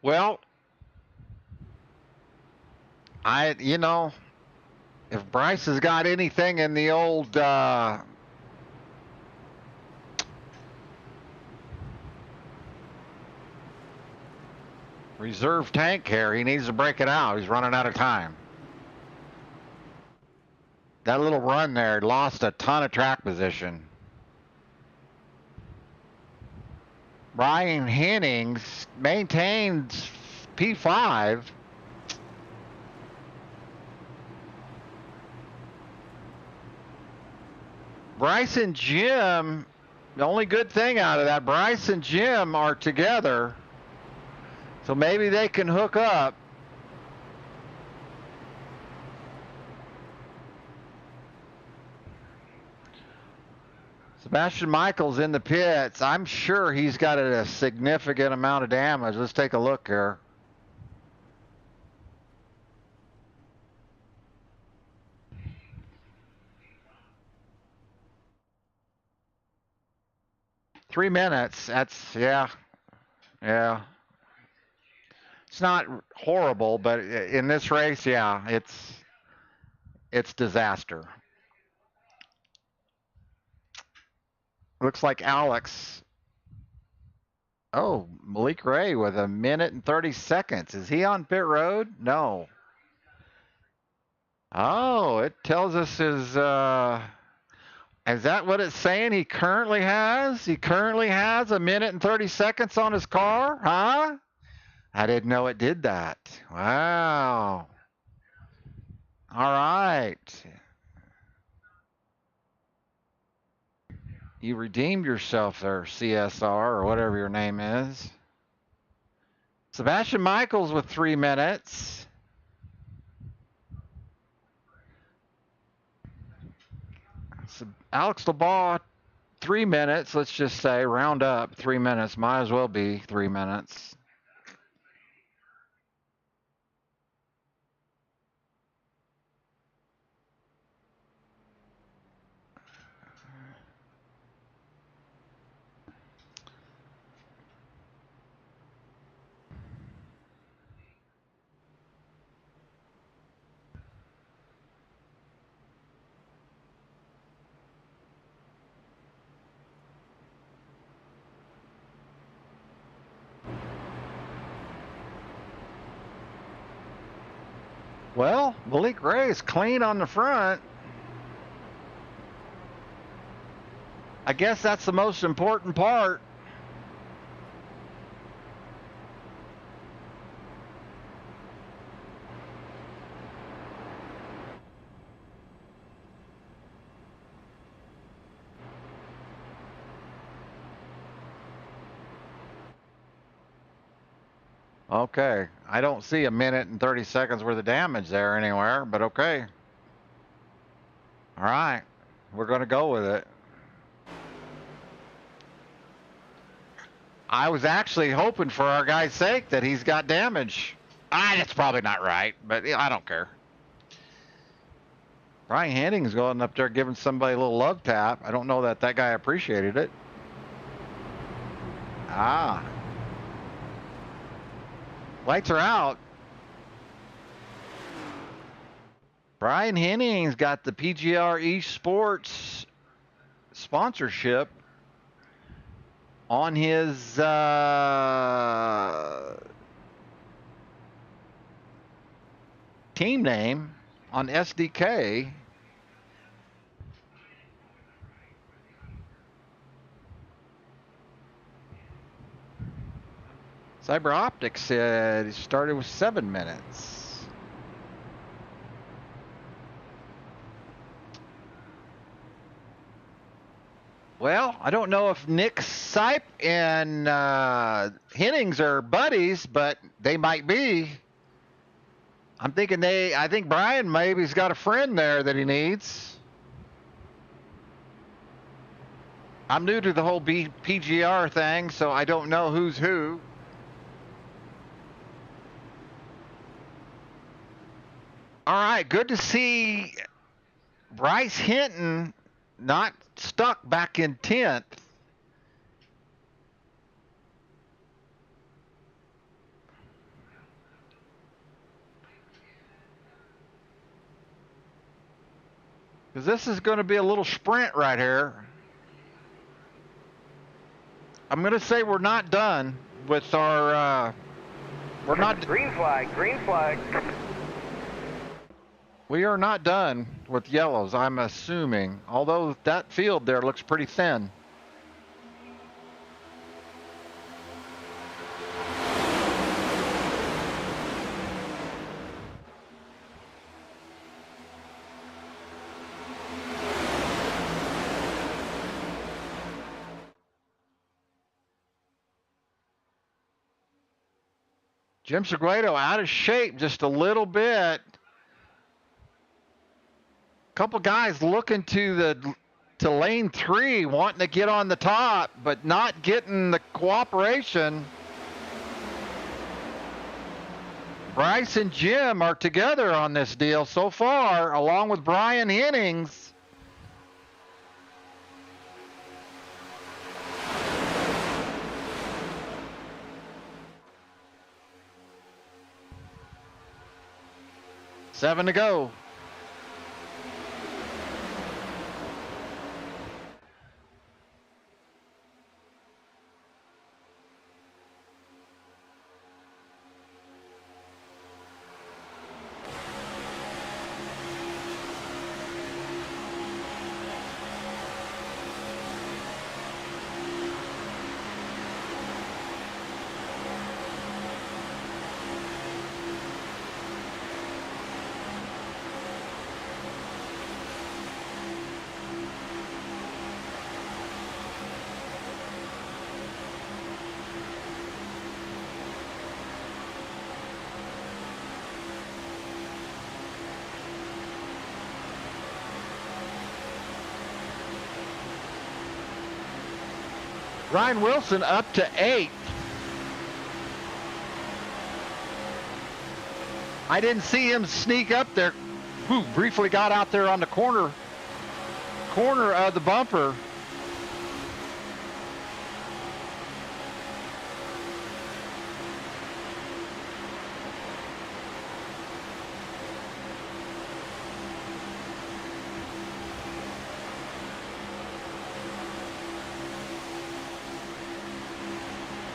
Well, if Bryce has got anything in the old reserve tank here, he needs to break it out. He's running out of time. That little run there lost a ton of track position. Ryan Hennings maintains P5. Bryce and Jim, the only good thing out of that, Bryce and Jim are together. So maybe they can hook up. Sebastian Michael's in the pits. I'm sure he's got a significant amount of damage. Let's take a look here. Three minutes. That's, yeah. It's not horrible, but in this race, yeah, it's disaster. Looks like Alex. Oh, Malik Ray with 1 minute and 30 seconds. Is he on pit road? No. Oh, it tells us is that what it's saying he currently has? He currently has 1 minute and 30 seconds on his car? Huh? I didn't know it did that. Wow. All right. You redeemed yourself there, CSR, or whatever your name is. Sebastian Michaels with 3 minutes. So Alex LeBaugh, 3 minutes, let's just say, round up 3 minutes. Might as well be 3 minutes. Well, Malik Ray's clean on the front. I guess that's the most important part. Okay, I don't see a minute and 30 seconds worth of damage there anywhere, but okay. All right, we're going to go with it. I was actually hoping for our guy's sake that he's got damage. That's probably not right, but I don't care. Brian Henning's going up there giving somebody a little love tap. I don't know that that guy appreciated it. Lights are out. Brian Henning's got the PGR Esports sponsorship on his team name on SDK. Cyber Optics said it started with 7 minutes. Well, I don't know if Nick Sipe and Hennings are buddies, but they might be. I think Brian maybe's got a friend there that he needs. I'm new to the whole PGR thing, so I don't know who's who. All right, good to see Bryce Hinton not stuck back in 10th. Because this is going to be a little sprint right here. I'm going to say we're not done with our, we're not. Green flag, green flag. We are not done with yellows, I'm assuming. Although that field there looks pretty thin. Jim Seguedo out of shape just a little bit. Couple guys looking to lane 3, wanting to get on the top, but not getting the cooperation. Bryce and Jim are together on this deal so far, along with Brian Hennings. Seven to go. Ryan Wilson up to 8th. I didn't see him sneak up there. Briefly got out there on the corner of the bumper.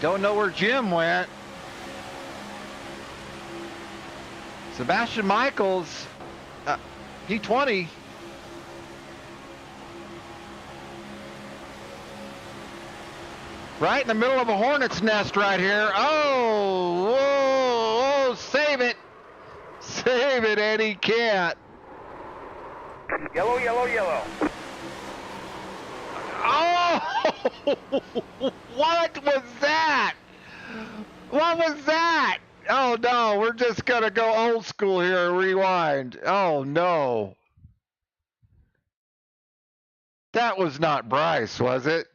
Don't know where Jim went. Sebastian Michaels, P20. Right in the middle of a hornet's nest right here. Oh, whoa, oh, save it. Save it, and he can't. Yellow, yellow, yellow. Oh, what was that? What was that? Oh, no, we're just going to go old school here and rewind. Oh, no. That was not Bryce, was it?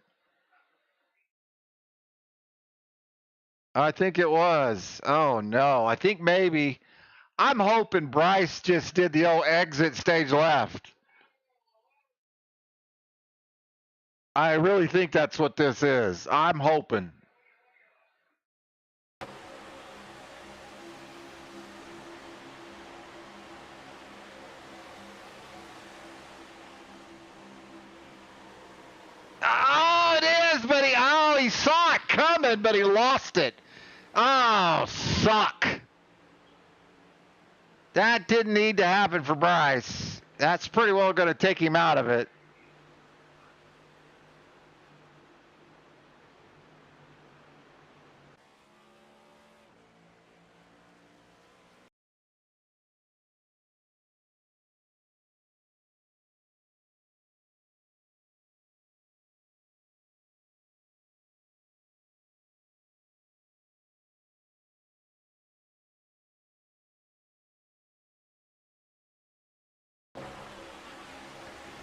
I think it was. Oh, no. I think maybe. I'm hoping Bryce just did the old exit stage left. I really think that's what this is. I'm hoping. Oh, it is, but he saw it coming, but he lost it. Oh, suck. That didn't need to happen for Bryce. That's pretty well going to take him out of it.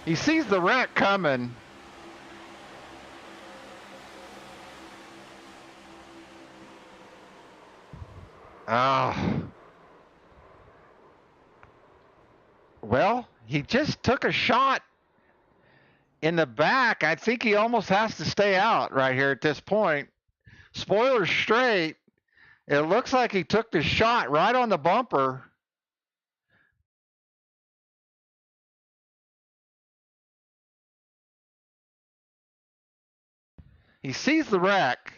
He sees the wreck coming. Oh. Well, he just took a shot in the back. I think he almost has to stay out right here at this point. Spoiler straight. It looks like he took the shot right on the bumper. He sees the wreck.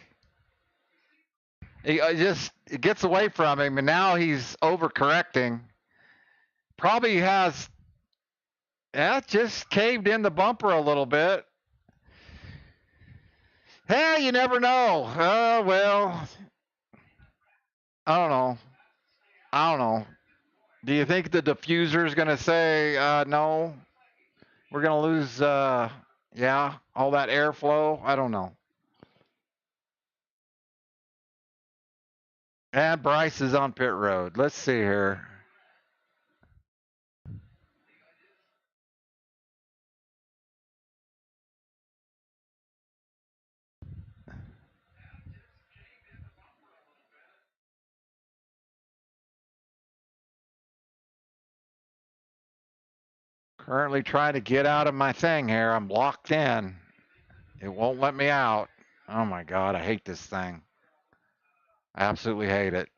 He just it gets away from him, and now he's overcorrecting. Probably has, just caved in the bumper a little bit. Hey, you never know. Well, I don't know. Do you think the diffuser is going to say, no, we're going to lose, all that airflow? I don't know. And Bryce is on pit road. Let's see here. Currently trying to get out of my thing here. I'm locked in. It won't let me out. Oh my God, I hate this thing. I absolutely hate it.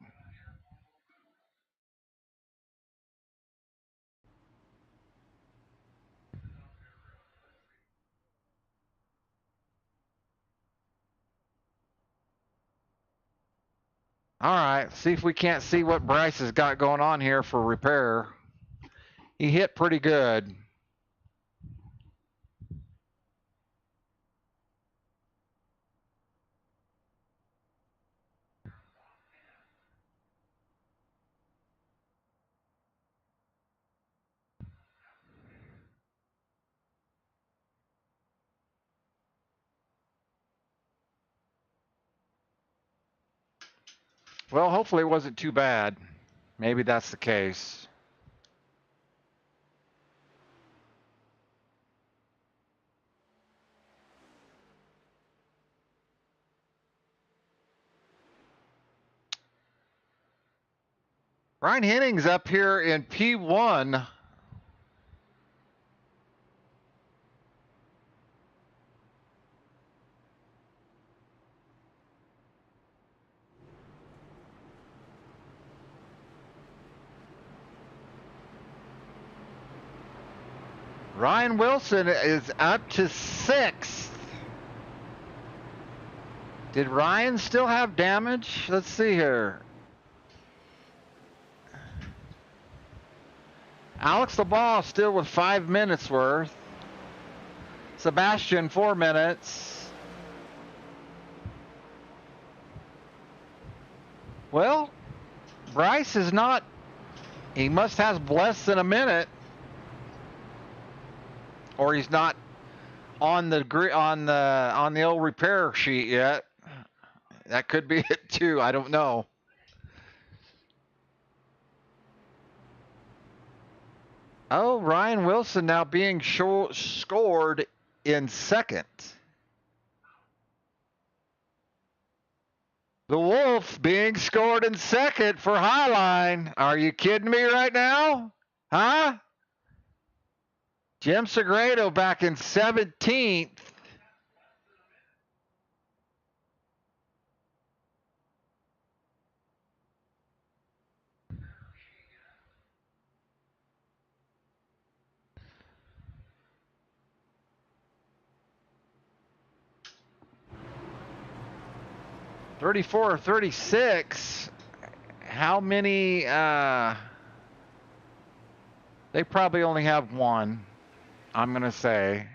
All right, see if we can't see what Bryce has got going on here for repair. He hit pretty good. Well, hopefully it wasn't too bad. Maybe that's the case. Ryan Henning's up here in P1. Ryan Wilson is up to 6th. Did Ryan still have damage? Let's see here. Alex the Ball still with 5 minutes worth. Sebastian, 4 minutes. Well, Bryce is not, he must have less than a minute, or he's not on the old repair sheet yet. That could be it too. I don't know. Oh, Ryan Wilson now being scored in second. The Wolf being scored in second for Highline. Are you kidding me right now? Huh? Jim Segredo back in 17th. '34 or 36. How many? They probably only have one, I'm going to say.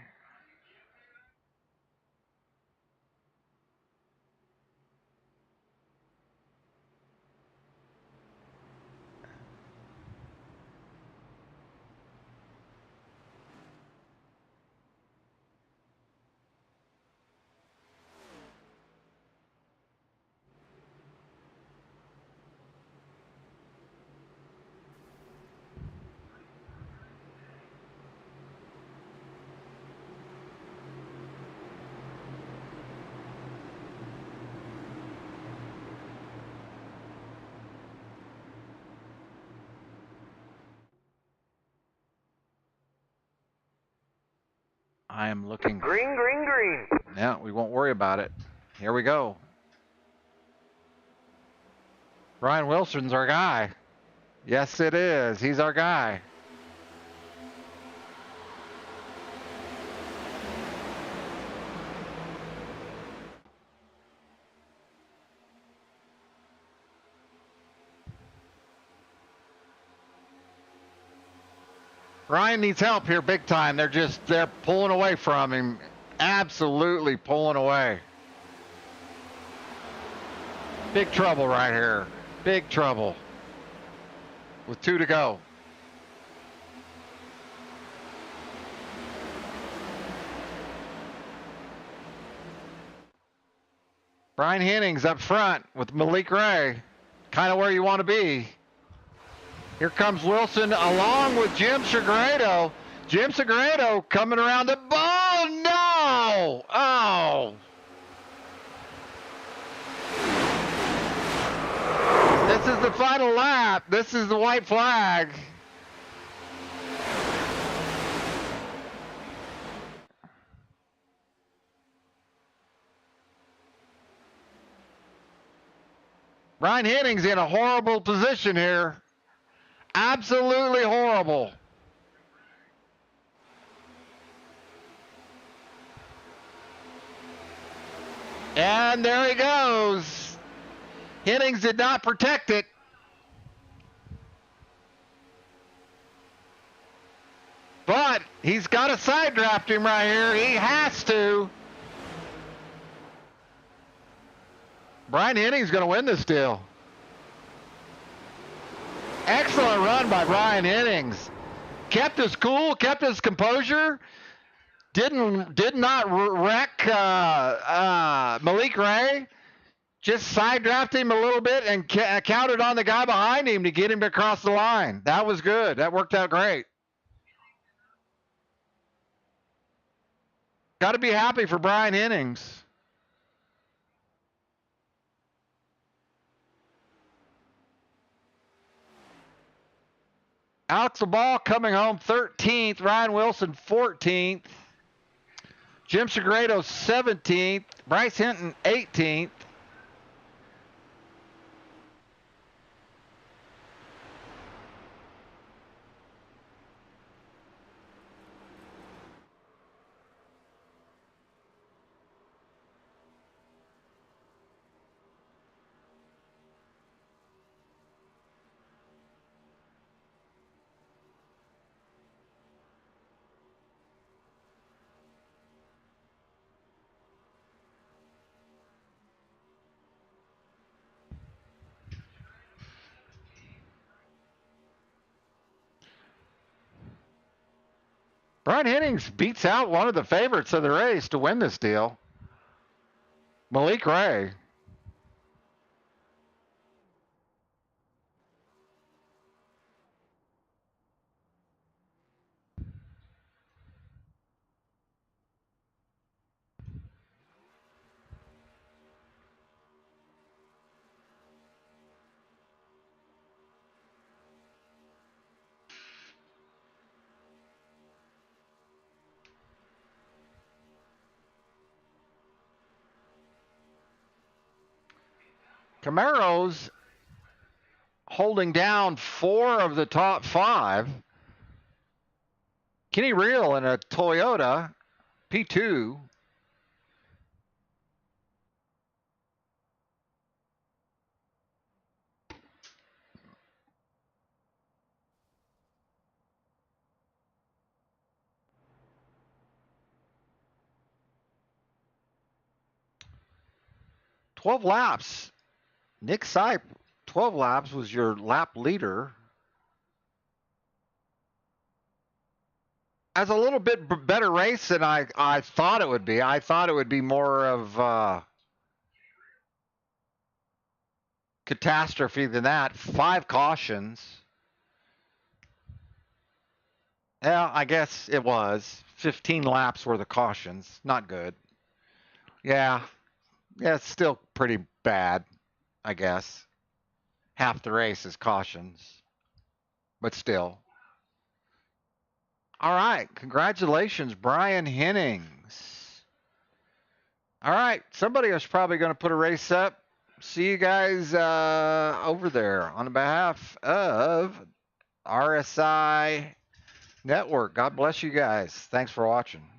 I am looking. Green, green, green. Yeah, we won't worry about it. Here we go. Ryan Wilson's our guy. Yes, it is. He's our guy. Ryan needs help here big time. They're pulling away from him. Absolutely pulling away. Big trouble right here. Big trouble. With 2 to go. Brian Hennings up front with Malik Ray. Kind of where you want to be. Here comes Wilson along with Jim Segredo. Jim Segredo coming around the ball. No! Oh! This is the final lap. This is the white flag. Brian Hennings in a horrible position here. Absolutely horrible. And there he goes. Hennings did not protect it. But he's got to side draft him right here. He has to. Brian Hennings going to win this deal. Excellent run by Brian Hennings. Kept his cool, kept his composure. Did not wreck Malik Ray. Just side drafted him a little bit and counted on the guy behind him to get him across the line. That was good. That worked out great. Got to be happy for Brian Hennings. Alex the Ball coming home 13th. Ryan Wilson 14th. Jim Segredo 17th. Bryce Hinton 18th. Brian Hennings beats out one of the favorites of the race to win this deal. Malik Ray. Camaro's holding down 4 of the top 5. Kenny Reel in a Toyota P2. "12 laps. Nick Sipe, 12 laps was your lap leader. As a little bit better race than I thought it would be. I thought it would be more of catastrophe than that. 5 cautions. Yeah, I guess it was. 15 laps worth of cautions. Not good. Yeah, it's still pretty bad, I guess. Half the race is cautions, but still. All right, congratulations, Brian Hennings. All right, somebody is probably going to put a race up. See you guys over there on behalf of RSI Network. God bless you guys. Thanks for watching.